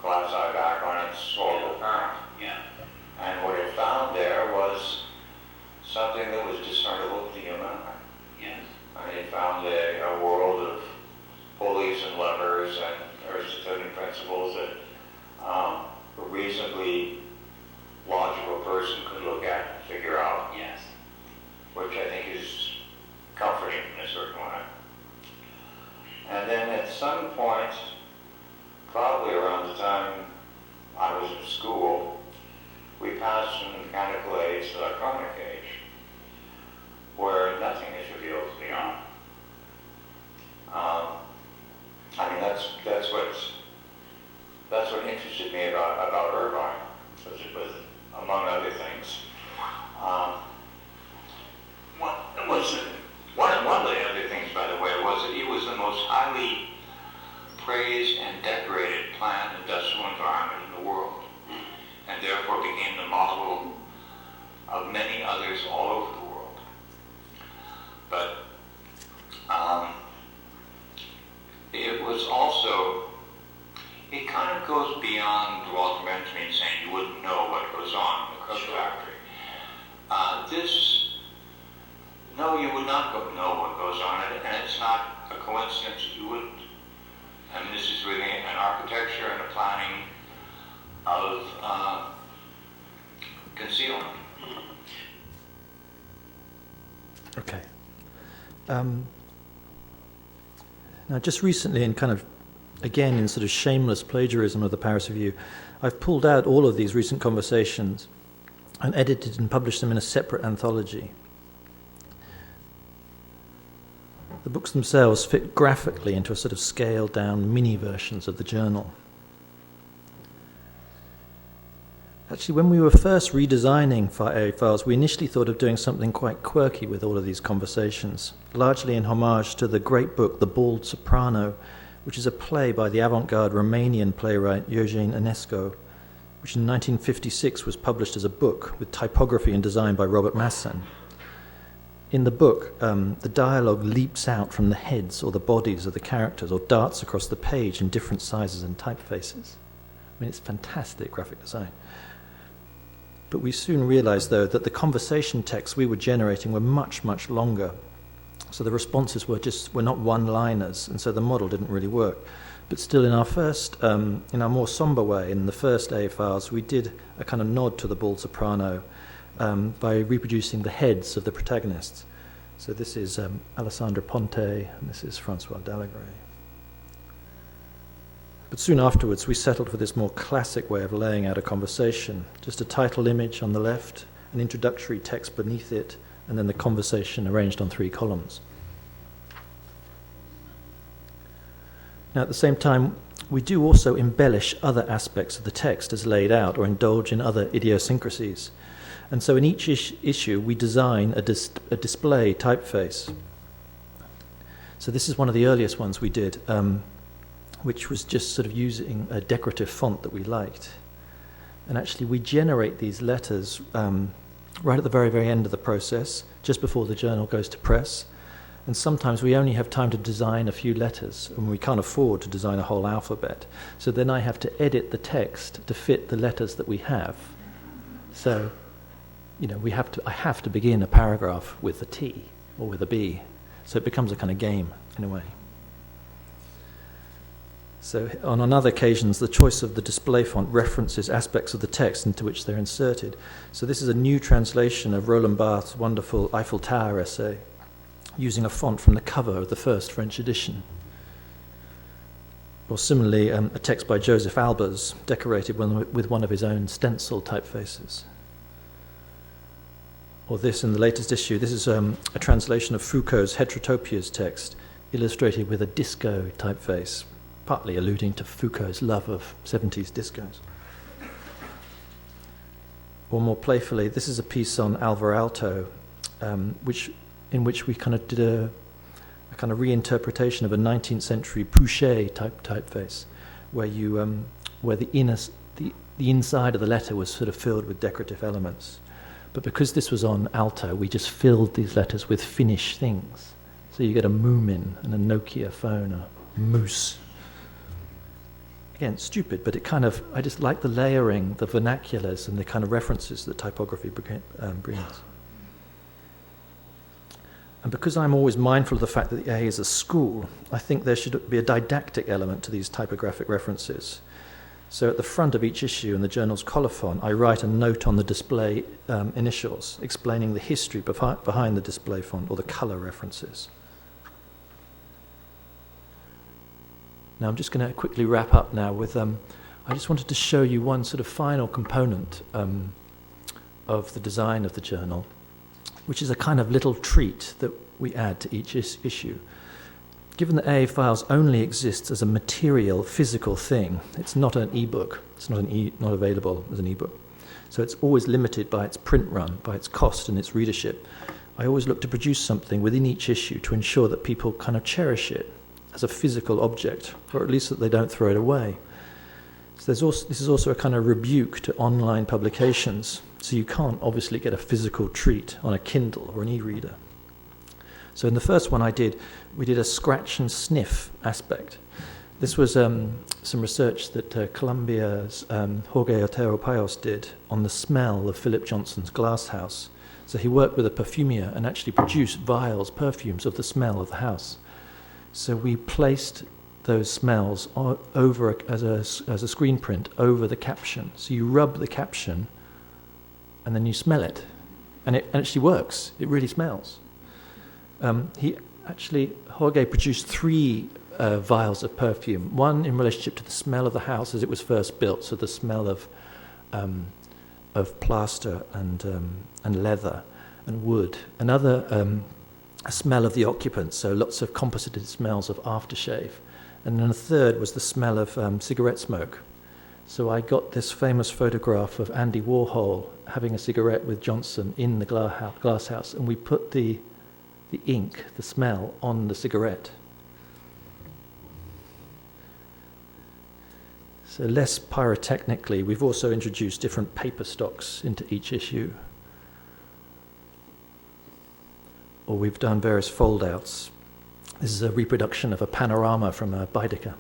glass eye back on its historical parent. Yeah. And what it found there was something that was discernible with the human eye. Yes. And it found a world of pulleys and levers and Aristotelian principles that a reasonably logical person could look at and figure out. Yes. Which I think is comforting in a certain way. And then at some point, probably around the time I was in school, we passed from the mechanical age to the electronic age, where nothing is revealed to the eye. I mean, that's what interested me about Irvine, because it was, among other things, one of the other things, by the way, was that he was the most highly praised and decorated plant industrial environment in the world, and therefore became the model of many others all over the world. But it was also, it kind of goes beyond Walter Benjamin saying you wouldn't know what goes on in the cook factory. No, you would not know what goes on, and it's not a coincidence that you wouldn't. I mean, this is really an architecture and a planning of concealment. Okay. Now, just recently, in kind of, again, in sort of shameless plagiarism of the Paris Review, I've pulled out all of these recent conversations and edited and published them in a separate anthology. The books themselves fit graphically into a sort of scaled-down mini versions of the journal. Actually, when we were first redesigning AA Files, we initially thought of doing something quite quirky with all of these conversations, largely in homage to the great book The Bald Soprano, which is a play by the avant-garde Romanian playwright Eugene Ionesco, which in 1956 was published as a book with typography and design by Robert Masson. In the book, the dialogue leaps out from the heads or the bodies of the characters or darts across the page in different sizes and typefaces. I mean, it's fantastic graphic design. But we soon realized, though, that the conversation texts we were generating were much, much longer. So the responses were not one-liners, and so the model didn't really work. But still, in our first, in our more somber way, in the first AA Files, we did a kind of nod to the Bald Soprano by reproducing the heads of the protagonists. So this is Alessandra Ponte, and this is Francois Dallegre. But soon afterwards, we settled for this more classic way of laying out a conversation. Just a title image on the left, an introductory text beneath it, and then the conversation arranged on 3 columns. Now, at the same time, we do also embellish other aspects of the text as laid out or indulge in other idiosyncrasies. And so in each issue, we design a display typeface. So this is one of the earliest ones we did, which was just sort of using a decorative font that we liked. And actually, we generate these letters right at the very, very end of the process, just before the journal goes to press. And sometimes we only have time to design a few letters, and we can't afford to design a whole alphabet. So then I have to edit the text to fit the letters that we have. So, you know, I have to begin a paragraph with a T or with a B. So it becomes a kind of game, in a way. So on other occasions, the choice of the display font references aspects of the text into which they're inserted. So this is a new translation of Roland Barthes' wonderful Eiffel Tower essay, using a font from the cover of the first French edition. Or similarly, a text by Joseph Albers, decorated with one of his own stencil typefaces. Or this in the latest issue, this is a translation of Foucault's Heterotopias text, illustrated with a disco typeface, partly alluding to Foucault's love of 70s discos. Or more playfully, this is a piece on Alvar Aalto, in which we kind of did a kind of reinterpretation of a 19th century Pouchet type typeface, where you where the inside of the letter was sort of filled with decorative elements. But because this was on Alto, we just filled these letters with Finnish things. So you get a Moomin and a Nokia phone, a moose. Again, stupid, but it kind of, I just like the layering, the vernaculars, and the kind of references that typography brings. And because I'm always mindful of the fact that the AA is a school, I think there should be a didactic element to these typographic references. So at the front of each issue in the journal's colophon, I write a note on the display initials, explaining the history behind the display font or the colour references. Now I'm just going to quickly wrap up now with, I just wanted to show you one sort of final component of the design of the journal, which is a kind of little treat that we add to each issue. Given that AA Files only exists as a material, physical thing, it's not an e-book, it's not available as an e-book. So it's always limited by its print run, by its cost and its readership. I always look to produce something within each issue to ensure that people kind of cherish it as a physical object, or at least that they don't throw it away. So this is also a kind of rebuke to online publications. So you can't obviously get a physical treat on a Kindle or an e-reader. So in the first one we did a scratch and sniff aspect. This was some research that Columbia's Jorge Otero Payos did on the smell of Philip Johnson's glass house. So he worked with a perfumier and actually produced vials, perfumes of the smell of the house. So we placed those smells over as a screen print over the caption. So you rub the caption and then you smell it. And it actually works. It really smells. Jorge produced 3 vials of perfume. One in relationship to the smell of the house as it was first built, so the smell of plaster and leather and wood. Another, a smell of the occupants, so lots of composited smells of aftershave. And then a third was the smell of cigarette smoke. So I got this famous photograph of Andy Warhol having a cigarette with Johnson in the glass house, and we put the ink, the smell, on the cigarette. So less pyrotechnically, we've also introduced different paper stocks into each issue. Or we've done various fold-outs. This is a reproduction of a panorama from a Baedeker.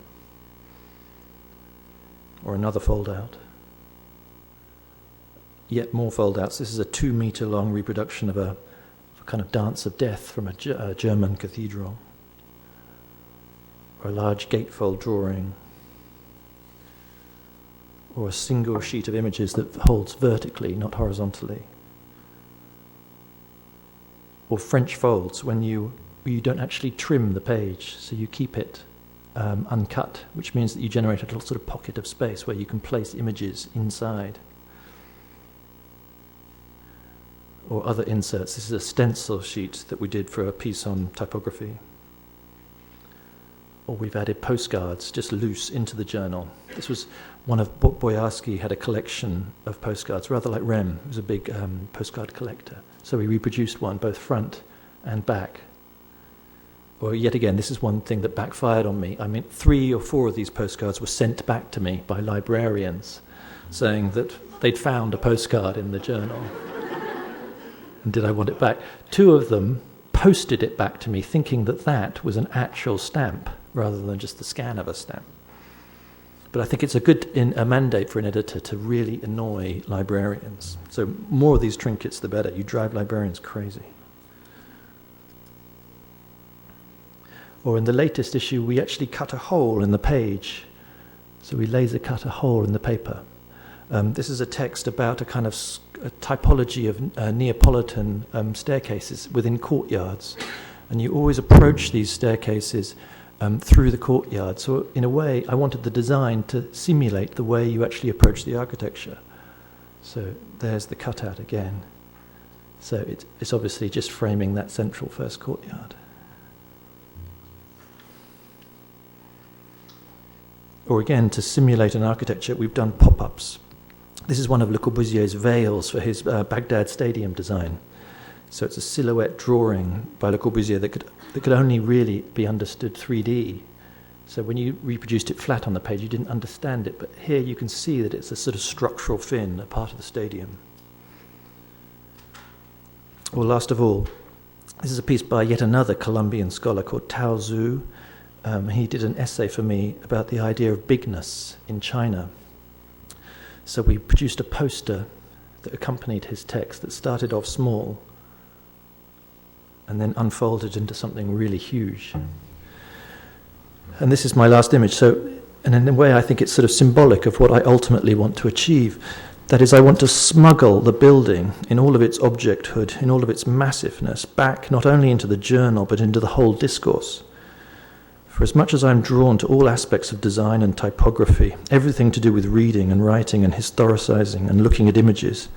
Or another fold-out. Yet more fold-outs. This is a 2-meter-long reproduction of a kind of dance of death from a German cathedral. Or a large gatefold drawing. Or a single sheet of images that holds vertically, not horizontally. Or French folds, when you don't actually trim the page, so you keep it uncut, which means that you generate a little sort of pocket of space where you can place images inside. Or other inserts. This is a stencil sheet that we did for a piece on typography. Or we've added postcards, just loose, into the journal. This was one of Boyarsky had a collection of postcards, rather like Rem, who was a big postcard collector. So we reproduced one, both front and back. Or yet again, this is one thing that backfired on me. I mean, 3 or 4 of these postcards were sent back to me by librarians, saying that they'd found a postcard in the journal. And did I want it back? 2 of them posted it back to me, thinking that that was an actual stamp, rather than just the scan of a stamp. But I think it's a mandate for an editor to really annoy librarians. So more of these trinkets, the better. You drive librarians crazy. Or in the latest issue, we actually cut a hole in the page. So we laser cut a hole in the paper. This is a text about a kind of a typology of Neapolitan staircases within courtyards. And you always approach these staircases through the courtyard. So in a way, I wanted the design to simulate the way you actually approach the architecture. So there's the cutout again. So it's obviously just framing that central first courtyard. Or again, to simulate an architecture, we've done pop-ups. This is one of Le Corbusier's veils for his Baghdad Stadium design. So it's a silhouette drawing by Le Corbusier that could only really be understood 3D. So when you reproduced it flat on the page, you didn't understand it. But here you can see that it's a sort of structural fin, a part of the stadium. Well, last of all, this is a piece by yet another Colombian scholar called Tao Zhu. He did an essay for me about the idea of bigness in China. So we produced a poster that accompanied his text that started off small and then unfolded into something really huge. And this is my last image. So, and in a way, I think it's sort of symbolic of what I ultimately want to achieve. That is, I want to smuggle the building in all of its objecthood, in all of its massiveness, back not only into the journal, but into the whole discourse. For as much as I'm drawn to all aspects of design and typography, everything to do with reading and writing and historicizing and looking at images,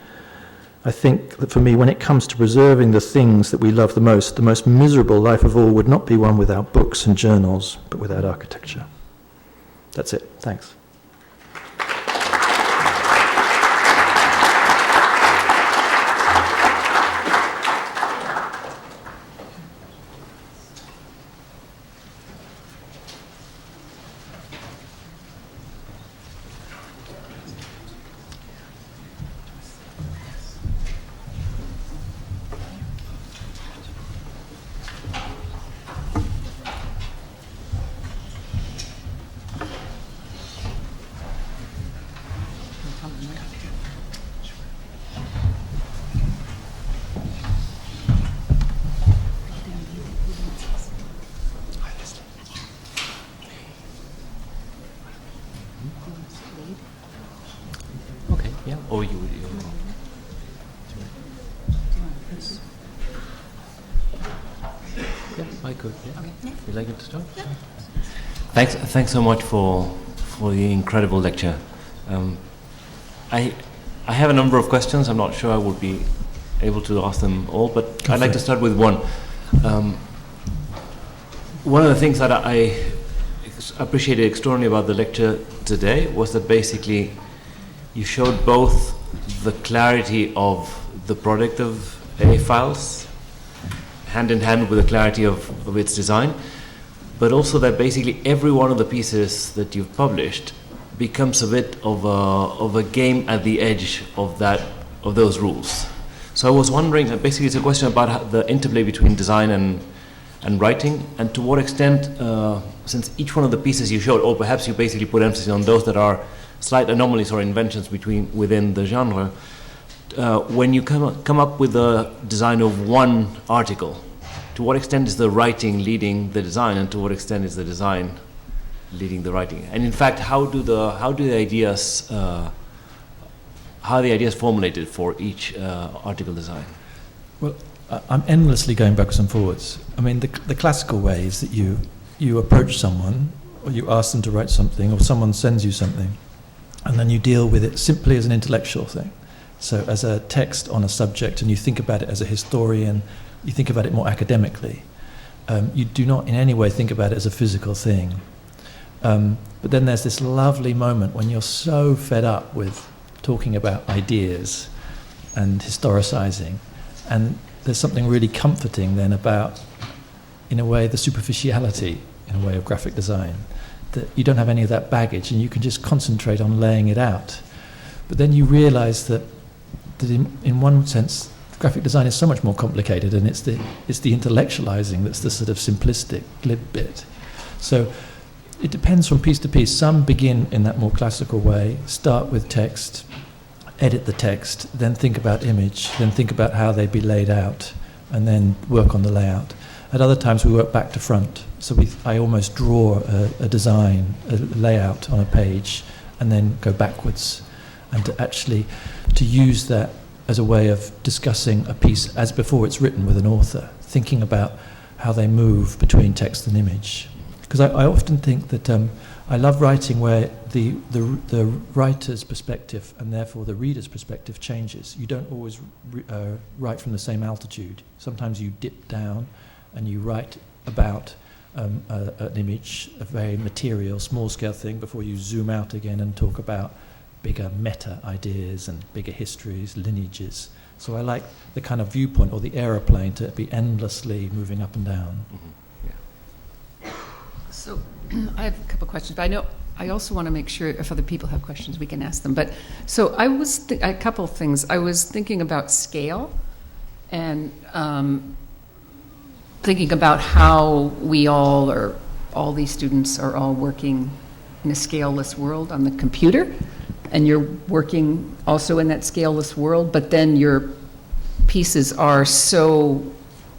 I think that for me, when it comes to preserving the things that we love the most miserable life of all would not be one without books and journals, but without architecture. That's it. Thanks. Okay, yeah. Or you. Yeah, I could. Yeah. Okay. You like it to start? Yeah. Thanks so much for the incredible lecture. I have a number of questions. I'm not sure I would be able to ask them all, but I'd like to start with one. One of the things that I appreciated extraordinarily about the lecture today was that basically you showed both the clarity of the product of AA Files, hand in hand with the clarity of its design, but also that basically every one of the pieces that you've published becomes a bit of a game at the edge of those rules. So I was wondering, basically it's a question about the interplay between design and writing, and to what extent, since each one of the pieces you showed, or perhaps you basically put emphasis on those that are slight anomalies or inventions within the genre, when you come up with the design of one article, to what extent is the writing leading the design, and to what extent is the design leading the writing? And in fact, how are the ideas formulated for each article design? Well, I'm endlessly going backwards and forwards. I mean, the classical way is that you approach someone, or you ask them to write something, or someone sends you something, and then you deal with it simply as an intellectual thing. So as a text on a subject, and you think about it as a historian, you think about it more academically. You do not in any way think about it as a physical thing. But then there's this lovely moment when you're so fed up with talking about ideas and historicizing, and there's something really comforting then about, in a way, the superficiality, in a way, of graphic design, that you don't have any of that baggage and you can just concentrate on laying it out. But then you realize that in one sense, graphic design is so much more complicated, and it's the intellectualizing that's the sort of simplistic, glib bit. So it depends from piece to piece. Some begin in that more classical way, start with text, edit the text, then think about image, then think about how they be laid out, and then work on the layout. At other times we work back to front. So I almost draw a design, a layout on a page, and then go backwards, and to use that as a way of discussing a piece as before it's written with an author, thinking about how they move between text and image. Because I often think that I love writing where the writer's perspective and therefore the reader's perspective changes. You don't always write from the same altitude. Sometimes you dip down and you write about an image, a very material, small-scale thing, before you zoom out again and talk about bigger meta ideas and bigger histories, lineages. So I like the kind of viewpoint or the aeroplane to be endlessly moving up and down. So I have a couple of questions, but I also want to make sure if other people have questions, we can ask them. But so a couple of things. I was thinking about scale and thinking about how we all, or all these students, are all working in a scaleless world on the computer, and you're working also in that scaleless world, but then your pieces are so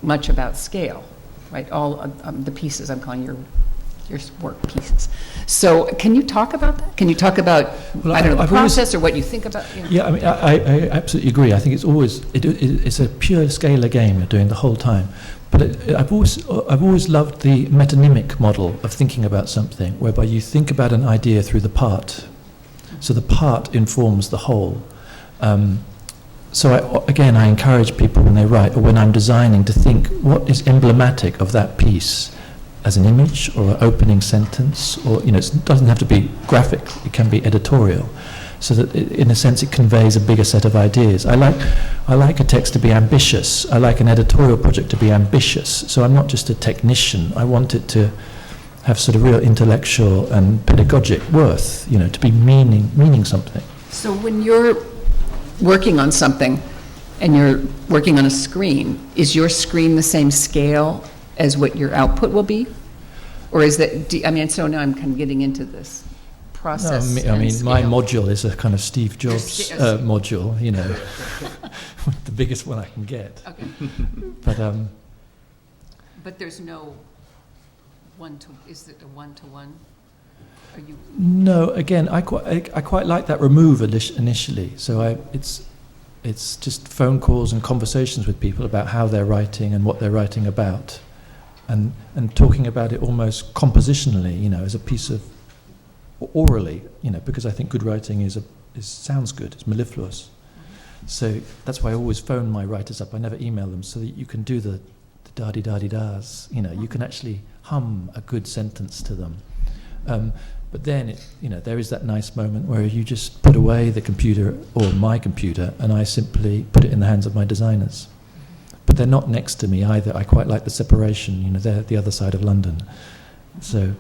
much about scale, right? All the pieces, I'm calling your work pieces. So can you talk about that? Can you talk about, the process or what you think about? You know? Yeah, I mean, I absolutely agree. I think it's always, it's a pure scalar game you're doing the whole time. But I've always loved the metonymic model of thinking about something, whereby you think about an idea through the part. So the part informs the whole. So I encourage people when they write, or when I'm designing, to think what is emblematic of that piece as an image or an opening sentence, or it doesn't have to be graphic, it can be editorial, so that in a sense it conveys a bigger set of ideas. I like a text to be ambitious. I like an editorial project to be ambitious. So I'm not just a technician. I want it to have sort of real intellectual and pedagogic worth, to be meaning something. So when you're working on something and you're working on a screen, is your screen the same scale as what your output will be? Or is that, so now I'm kind of getting into this process. No, I mean my module is a kind of Steve Jobs module, the biggest one I can get. Okay. But there's no is it a one-to-one? Are you? No, again, I quite like that remove initially. So it's just phone calls and conversations with people about how they're writing and what they're writing about. And talking about it almost compositionally, as a piece of orally, because I think good writing sounds good, it's mellifluous. So that's why I always phone my writers up. I never email them, so that you can do the da-di-da-di-das. You can actually hum a good sentence to them. But then, there is that nice moment where you just put away the computer or my computer, and I simply put it in the hands of my designers. But they're not next to me either. I quite like the separation. They're at the other side of London. So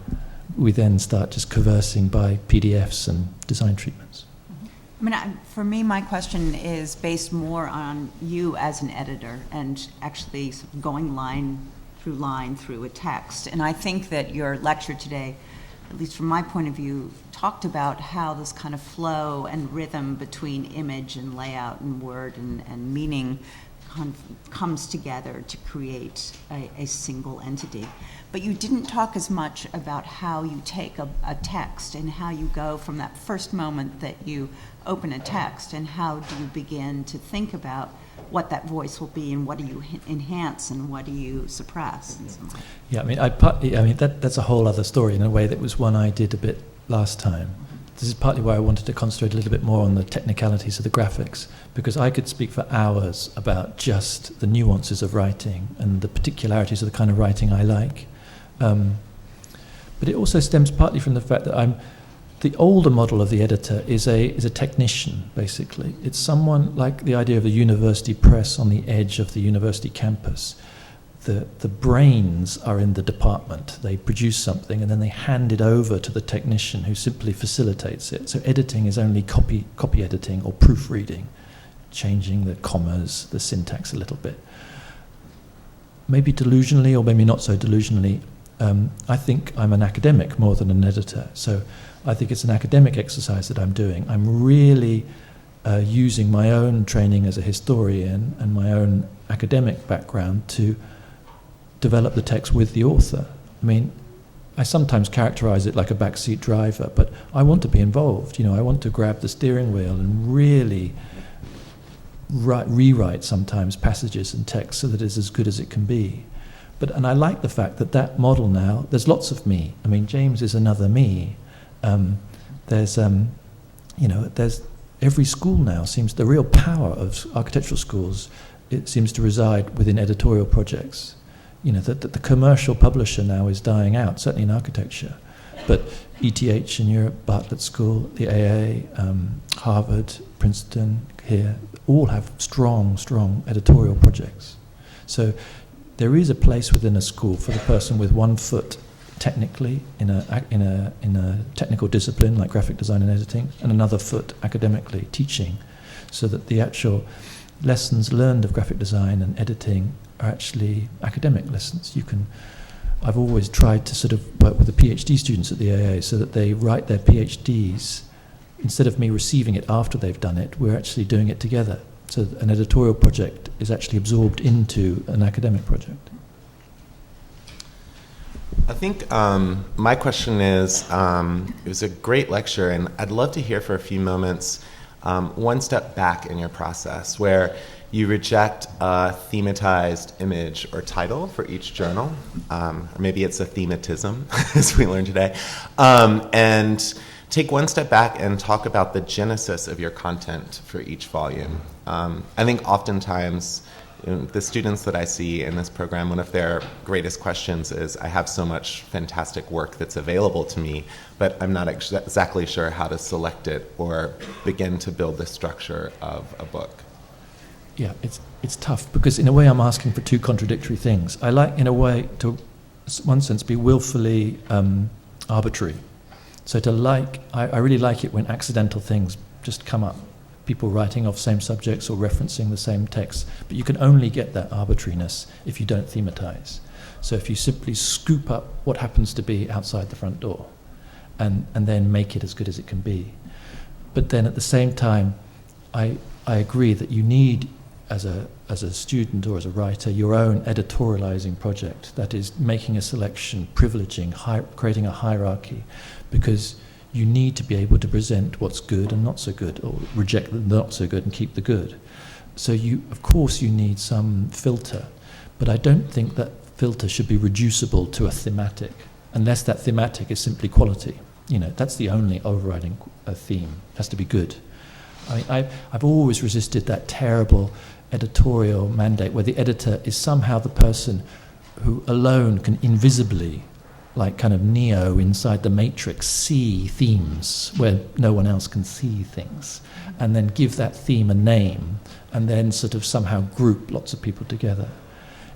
we then start just conversing by PDFs and design treatments. I mean, for me, my question is based more on you as an editor and actually sort of going line through a text. And I think that your lecture today, at least from my point of view, talked about how this kind of flow and rhythm between image and layout and word and meaning comes together to create a single entity. But you didn't talk as much about how you take a text and how you go from that first moment that you open a text, and how do you begin to think about what that voice will be, and what do you enhance and what do you suppress. Yeah, I mean that's a whole other story in a way. That was one I did a bit last time. This is partly why I wanted to concentrate a little bit more on the technicalities of the graphics, because I could speak for hours about just the nuances of writing and the particularities of the kind of writing I like. But it also stems partly from the fact that the older model of the editor is a technician, basically. It's someone like the idea of a university press on the edge of the university campus. The brains are in the department. They produce something and then they hand it over to the technician, who simply facilitates it. So editing is only copy editing or proofreading, changing the commas, the syntax a little bit. Maybe delusionally or maybe not so delusionally, I think I'm an academic more than an editor. So I think it's an academic exercise that I'm doing. I'm really using my own training as a historian and my own academic background to develop the text with the author. I mean, I sometimes characterize it like a backseat driver, but I want to be involved. I want to grab the steering wheel and really rewrite sometimes passages and text so that it's as good as it can be. And I like the fact that model now, there's lots of me. I mean, James is another me. There's every school now seems, the real power of architectural schools, it seems to reside within editorial projects. That the commercial publisher now is dying out, certainly in architecture. But ETH in Europe, Bartlett School, the AA, Harvard, Princeton, here, all have strong, strong editorial projects. So there is a place within a school for the person with one foot technically in a technical discipline like graphic design and editing, and another foot academically teaching, so that the actual lessons learned of graphic design and editing are actually academic lessons. I've always tried to sort of work with the PhD students at the AA so that they write their PhDs. Instead of me receiving it after they've done it, we're actually doing it together. So an editorial project is actually absorbed into an academic project. I think my question is, it was a great lecture, and I'd love to hear for a few moments one step back in your process where you reject a thematized image or title for each journal, or maybe it's a thematism, as we learned today, and take one step back and talk about the genesis of your content for each volume. I think oftentimes the students that I see in this program, one of their greatest questions is, I have so much fantastic work that's available to me, but I'm not exactly sure how to select it or begin to build the structure of a book. Yeah, it's tough, because in a way I'm asking for two contradictory things. I like, in a way, to, one sense, be willfully arbitrary. So I really like it when accidental things just come up. People writing off same subjects or referencing the same text. But you can only get that arbitrariness if you don't thematize. So if you simply scoop up what happens to be outside the front door and then make it as good as it can be. But then at the same time, I agree that you need, as a student or as a writer, your own editorializing project. That is, making a selection, privileging, creating a hierarchy, because you need to be able to present what's good and not so good, or reject the not so good and keep the good. So of course you need some filter, but I don't think that filter should be reducible to a thematic, unless that thematic is simply quality. That's the only overriding theme. It has to be good. I mean, I've always resisted that terrible editorial mandate where the editor is somehow the person who alone can invisibly, like kind of Neo inside the Matrix, see themes where no one else can see things, and then give that theme a name, and then sort of somehow group lots of people together.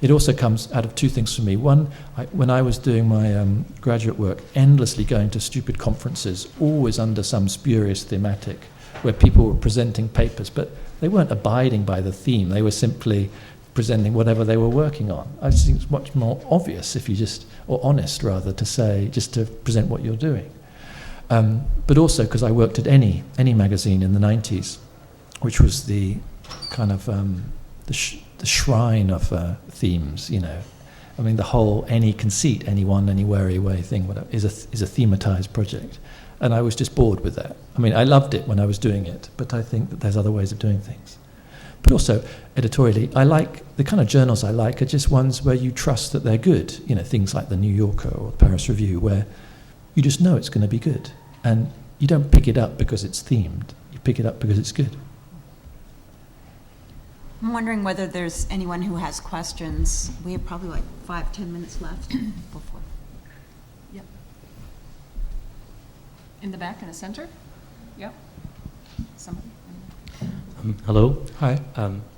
It also comes out of two things for me. One, when I was doing my graduate work, endlessly going to stupid conferences, always under some spurious thematic, where people were presenting papers, but they weren't abiding by the theme. They were simply presenting whatever they were working on. I just think it's much more obvious if you or honest rather, to say, just to present what you're doing. But also because I worked at Any magazine in the 90s, which was the kind of the shrine of themes, I mean, the whole Any conceit, anyone, anywhere, anyway thing, whatever, is a thematized project. And I was just bored with that. I mean, I loved it when I was doing it, but I think that there's other ways of doing things. But also, editorially, I like, the kind of journals I like are just ones where you trust that they're good. Things like the New Yorker or the Paris Review, where you just know it's going to be good. And you don't pick it up because it's themed. You pick it up because it's good. I'm wondering whether there's anyone who has questions. We have probably 5-10 minutes left before. Yep. In the back, in the center? Yep. Somebody. Hello. Hi.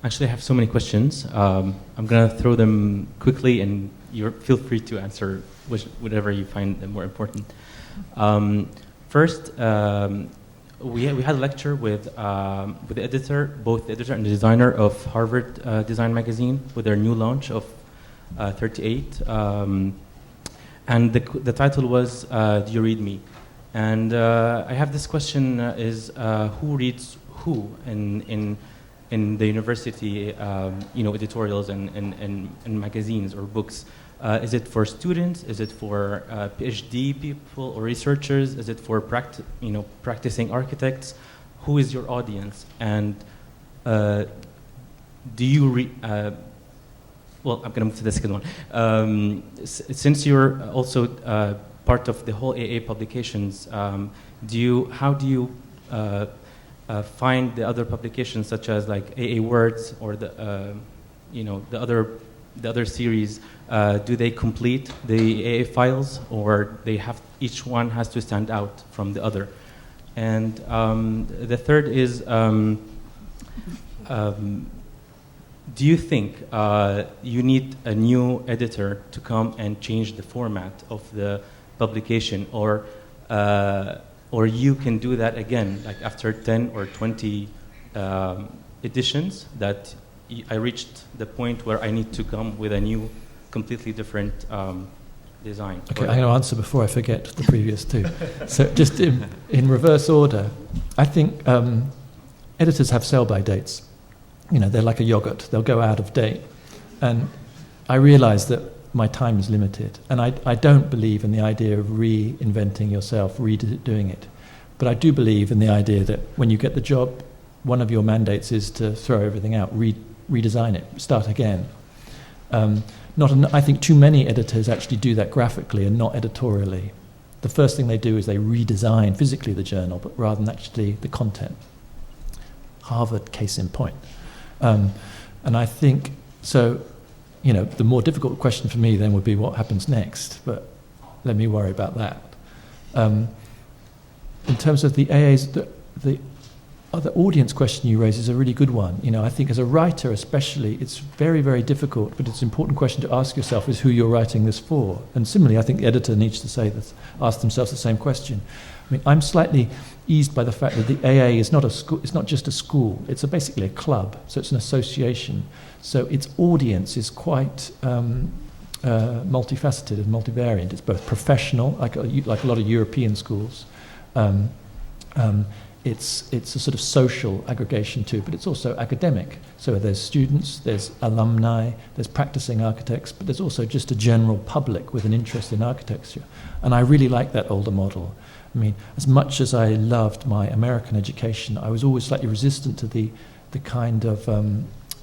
Actually, I have so many questions. I'm going to throw them quickly, and you feel free to answer whatever you find more important. First, we had a lecture with the editor, both the editor and the designer of Harvard Design Magazine, with their new launch of 38, and the title was "Do You Read Me?" And I have this question: who reads who in the university, editorials and magazines or books? Is it for students? Is it for PhD people or researchers? Is it for practicing architects? Who is your audience? And do you read? Well, I'm going to move to the second one. Since you're also part of the whole AA publications, how do you find the other publications, such as like AA Words or the other the other series, do they complete the AA files, or they have each one has to stand out from the other? And the third is, do you think you need a new editor to come and change the format of the publication, or you can do that again, like after 10 or 20 editions, that I reached the point where I need to come with a new, completely different design? Okay, I'm going to answer before I forget the previous two. So just in reverse order, I think editors have sell-by dates. You know, they're like a yogurt. They'll go out of date. And I realize that my time is limited. And I don't believe in the idea of reinventing yourself, redoing it. But I do believe in the idea that when you get the job, one of your mandates is to throw everything out, redesign it, start again. I think too many editors actually do that graphically and not editorially. The first thing they do is they redesign physically the journal, but rather than actually the content. Harvard, case in point. And I think, so, you know, the more difficult question for me then would be what happens next, but let me worry about that. In terms of the AAs, the other audience question you raise is a really good one. You know, I think as a writer especially, it's very, very difficult, but it's an important question to ask yourself is who you're writing this for. And similarly, I think the editor needs to say this, ask themselves the same question. I mean, I'm slightly eased by the fact that the AA is not a school, it's not just a school, it's basically a club, so it's an association. So its audience is quite multifaceted and multivariant. It's both professional, like a lot of European schools. It's a sort of social aggregation too, but it's also academic. So there's students, there's alumni, there's practicing architects, but there's also just a general public with an interest in architecture. And I really like that older model. I mean, as much as I loved my American education, I was always slightly resistant to the kind of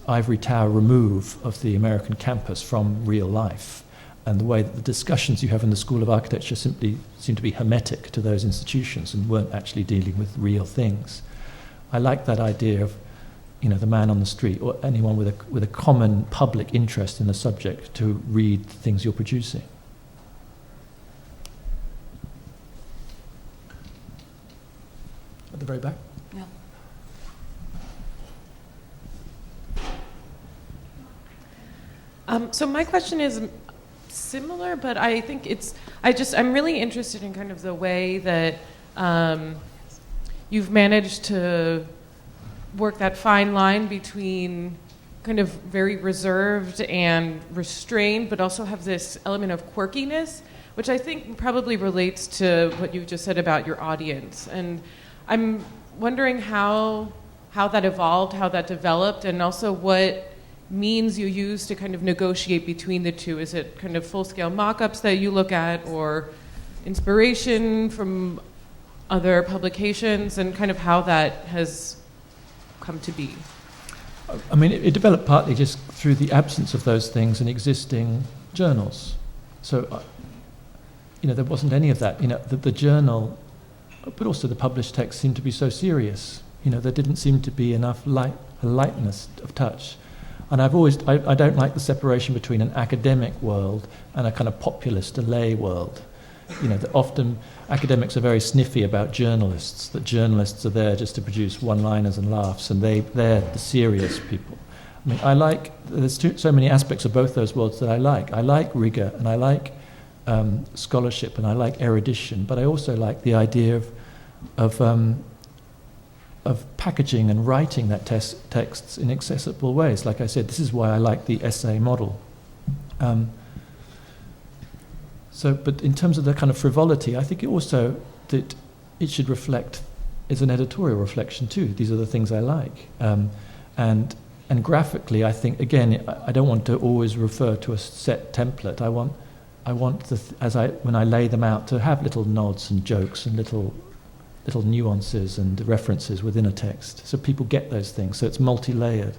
ivory tower remove of the American campus from real life, and the way that the discussions you have in the School of Architecture simply seem to be hermetic to those institutions and weren't actually dealing with real things. I like that idea of, you know, the man on the street or anyone with a common public interest in the subject to read the things you're producing. At the very back? Yeah. So my question is similar, but I think I'm really interested in kind of the way that you've managed to work that fine line between kind of very reserved and restrained, but also have this element of quirkiness, which I think probably relates to what you just said about your audience. And I'm wondering how that evolved, how that developed, and also what means you use to kind of negotiate between the two. Is it kind of full-scale mock-ups that you look at, or inspiration from other publications, and kind of how that has come to be? I mean, it developed partly just through the absence of those things in existing journals. So, you know, there wasn't any of that. You know, the journal, but also the published text seemed to be so serious. You know, there didn't seem to be enough lightness of touch. And I don't like the separation between an academic world and a kind of populist, a lay world. You know, that often academics are very sniffy about journalists, that journalists are there just to produce one-liners and laughs, and they're the serious people. I mean, there's so many aspects of both those worlds that I like. I like rigor, and I like scholarship, and I like erudition, but I also like the idea of packaging and writing that texts in accessible ways. Like I said, this is why I like the essay model. But in terms of the kind of frivolity, I think that it should reflect, it's an editorial reflection too. These are the things I like. And graphically, I think, again, I don't want to always refer to a set template. I want when I lay them out, to have little nods and jokes and little nuances and references within a text, so people get those things, so it's multi-layered.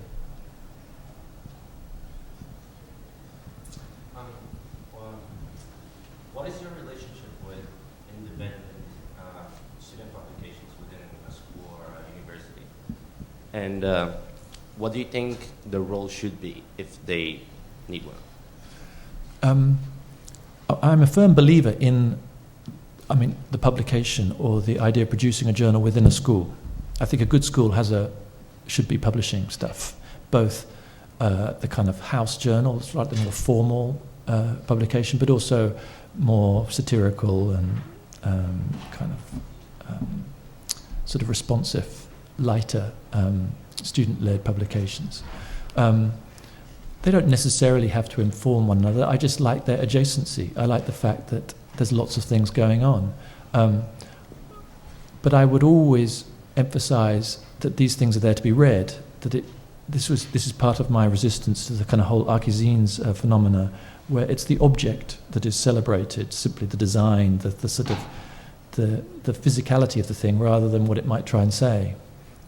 What is your relationship with independent student publications within a school or a university? And what do you think the role should be if they neat work? I'm a firm believer in, the publication or the idea of producing a journal within a school. I think a good school should be publishing stuff, both the kind of house journals, like the more formal publication, but also more satirical and sort of responsive, lighter, student-led publications. They don't necessarily have to inform one another. I just like their adjacency. I like the fact that there's lots of things going on. But I would always emphasize that these things are there to be read, that this is part of my resistance to the kind of whole archizines phenomena, where it's the object that is celebrated, simply the design, the sort of the physicality of the thing, rather than what it might try and say.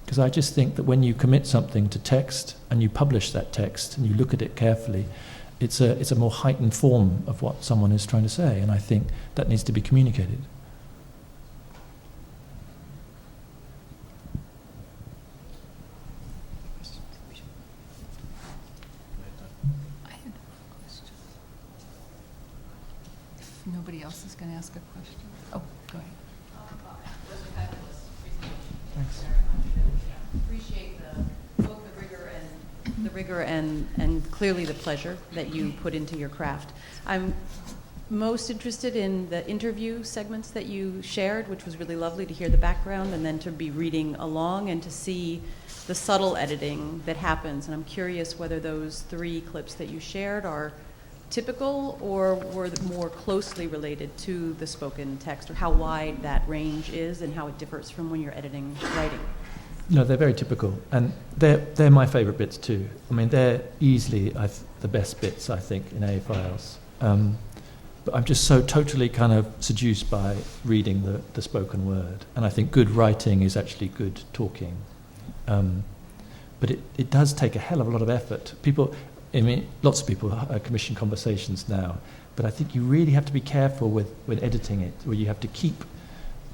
Because I just think that when you commit something to text and you publish that text and you look at it carefully, it's a more heightened form of what someone is trying to say, and I think that needs to be communicated. If nobody else is going to ask a question. Oh, go ahead. Thanks. Appreciate both the rigor and clearly the pleasure that you put into your craft. I'm most interested in the interview segments that you shared, which was really lovely to hear the background and then to be reading along and to see the subtle editing that happens. And I'm curious whether those 3 clips that you shared are typical or were more closely related to the spoken text, or how wide that range is and how it differs from when you're editing writing. No, they're very typical, and they're my favourite bits too. They're easily the best bits, I think, in AA Files. But I'm just so totally kind of seduced by reading the spoken word, and I think good writing is actually good talking. But it does take a hell of a lot of effort. Lots of people commission conversations now, but I think you really have to be careful when editing it, where you have to keep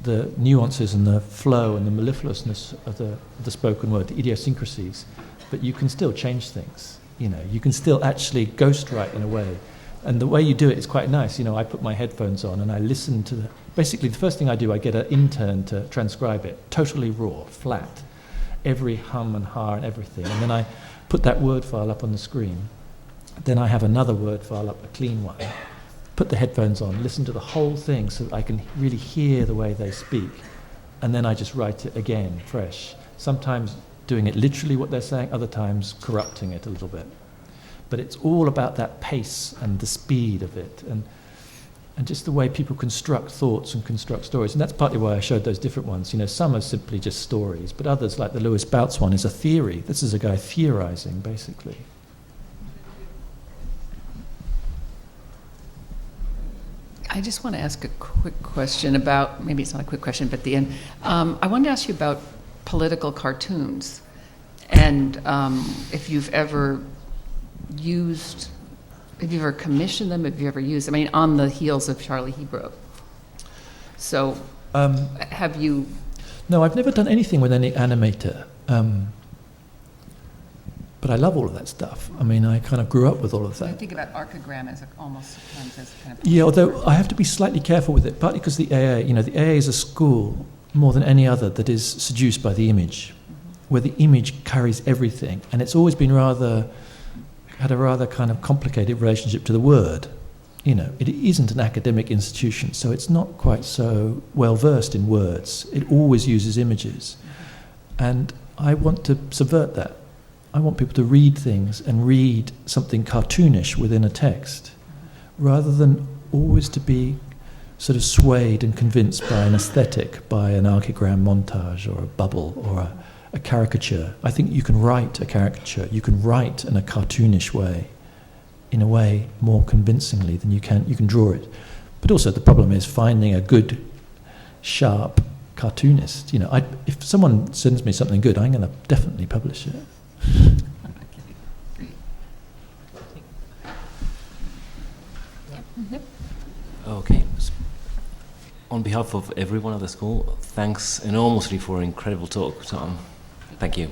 the nuances and the flow and the mellifluousness of the spoken word, the idiosyncrasies, but you can still change things. You can still actually ghostwrite in a way, and the way you do it is quite nice. I put my headphones on and I listen to basically the first thing I do, I get an intern to transcribe it, totally raw, flat, every hum and ha and everything, and then I put that word file up on the screen. Then I have another word file up, a clean one. Put the headphones on, listen to the whole thing so that I can really hear the way they speak. And then I just write it again, fresh. Sometimes doing it literally what they're saying, other times corrupting it a little bit. But it's all about that pace and the speed of it, and just the way people construct thoughts and construct stories. And that's partly why I showed those different ones. Some are simply just stories, but others, like the Lewis Bouts one, is a theory. This is a guy theorizing, basically. I just want to ask a quick question about, maybe it's not a quick question, but at the end. I wanted to ask you about political cartoons, and if you've ever commissioned them, if you ever used them, on the heels of Charlie Hebdo. So, have you... No, I've never done anything with any animator. But I love all of that stuff. I kind of grew up with all of that. I think about archigram as almost sometimes as kind of... Yeah, although I have to be slightly careful with it, partly because the AA, the AA is a school more than any other that is seduced by the image, where the image carries everything, and it's always been had a rather kind of complicated relationship to the word. It isn't an academic institution, so it's not quite so well versed in words. It always uses images, and I want to subvert that. I want people to read things and read something cartoonish within a text, rather than always to be sort of swayed and convinced by an aesthetic, by an archigram montage or a bubble or a caricature. I think you can write a caricature, you can write in a cartoonish way, in a way more convincingly than you can draw it. But also the problem is finding a good, sharp cartoonist. If someone sends me something good, I'm going to definitely publish it. Okay. On behalf of everyone at the school, thanks enormously for an incredible talk, Tom. Thank you.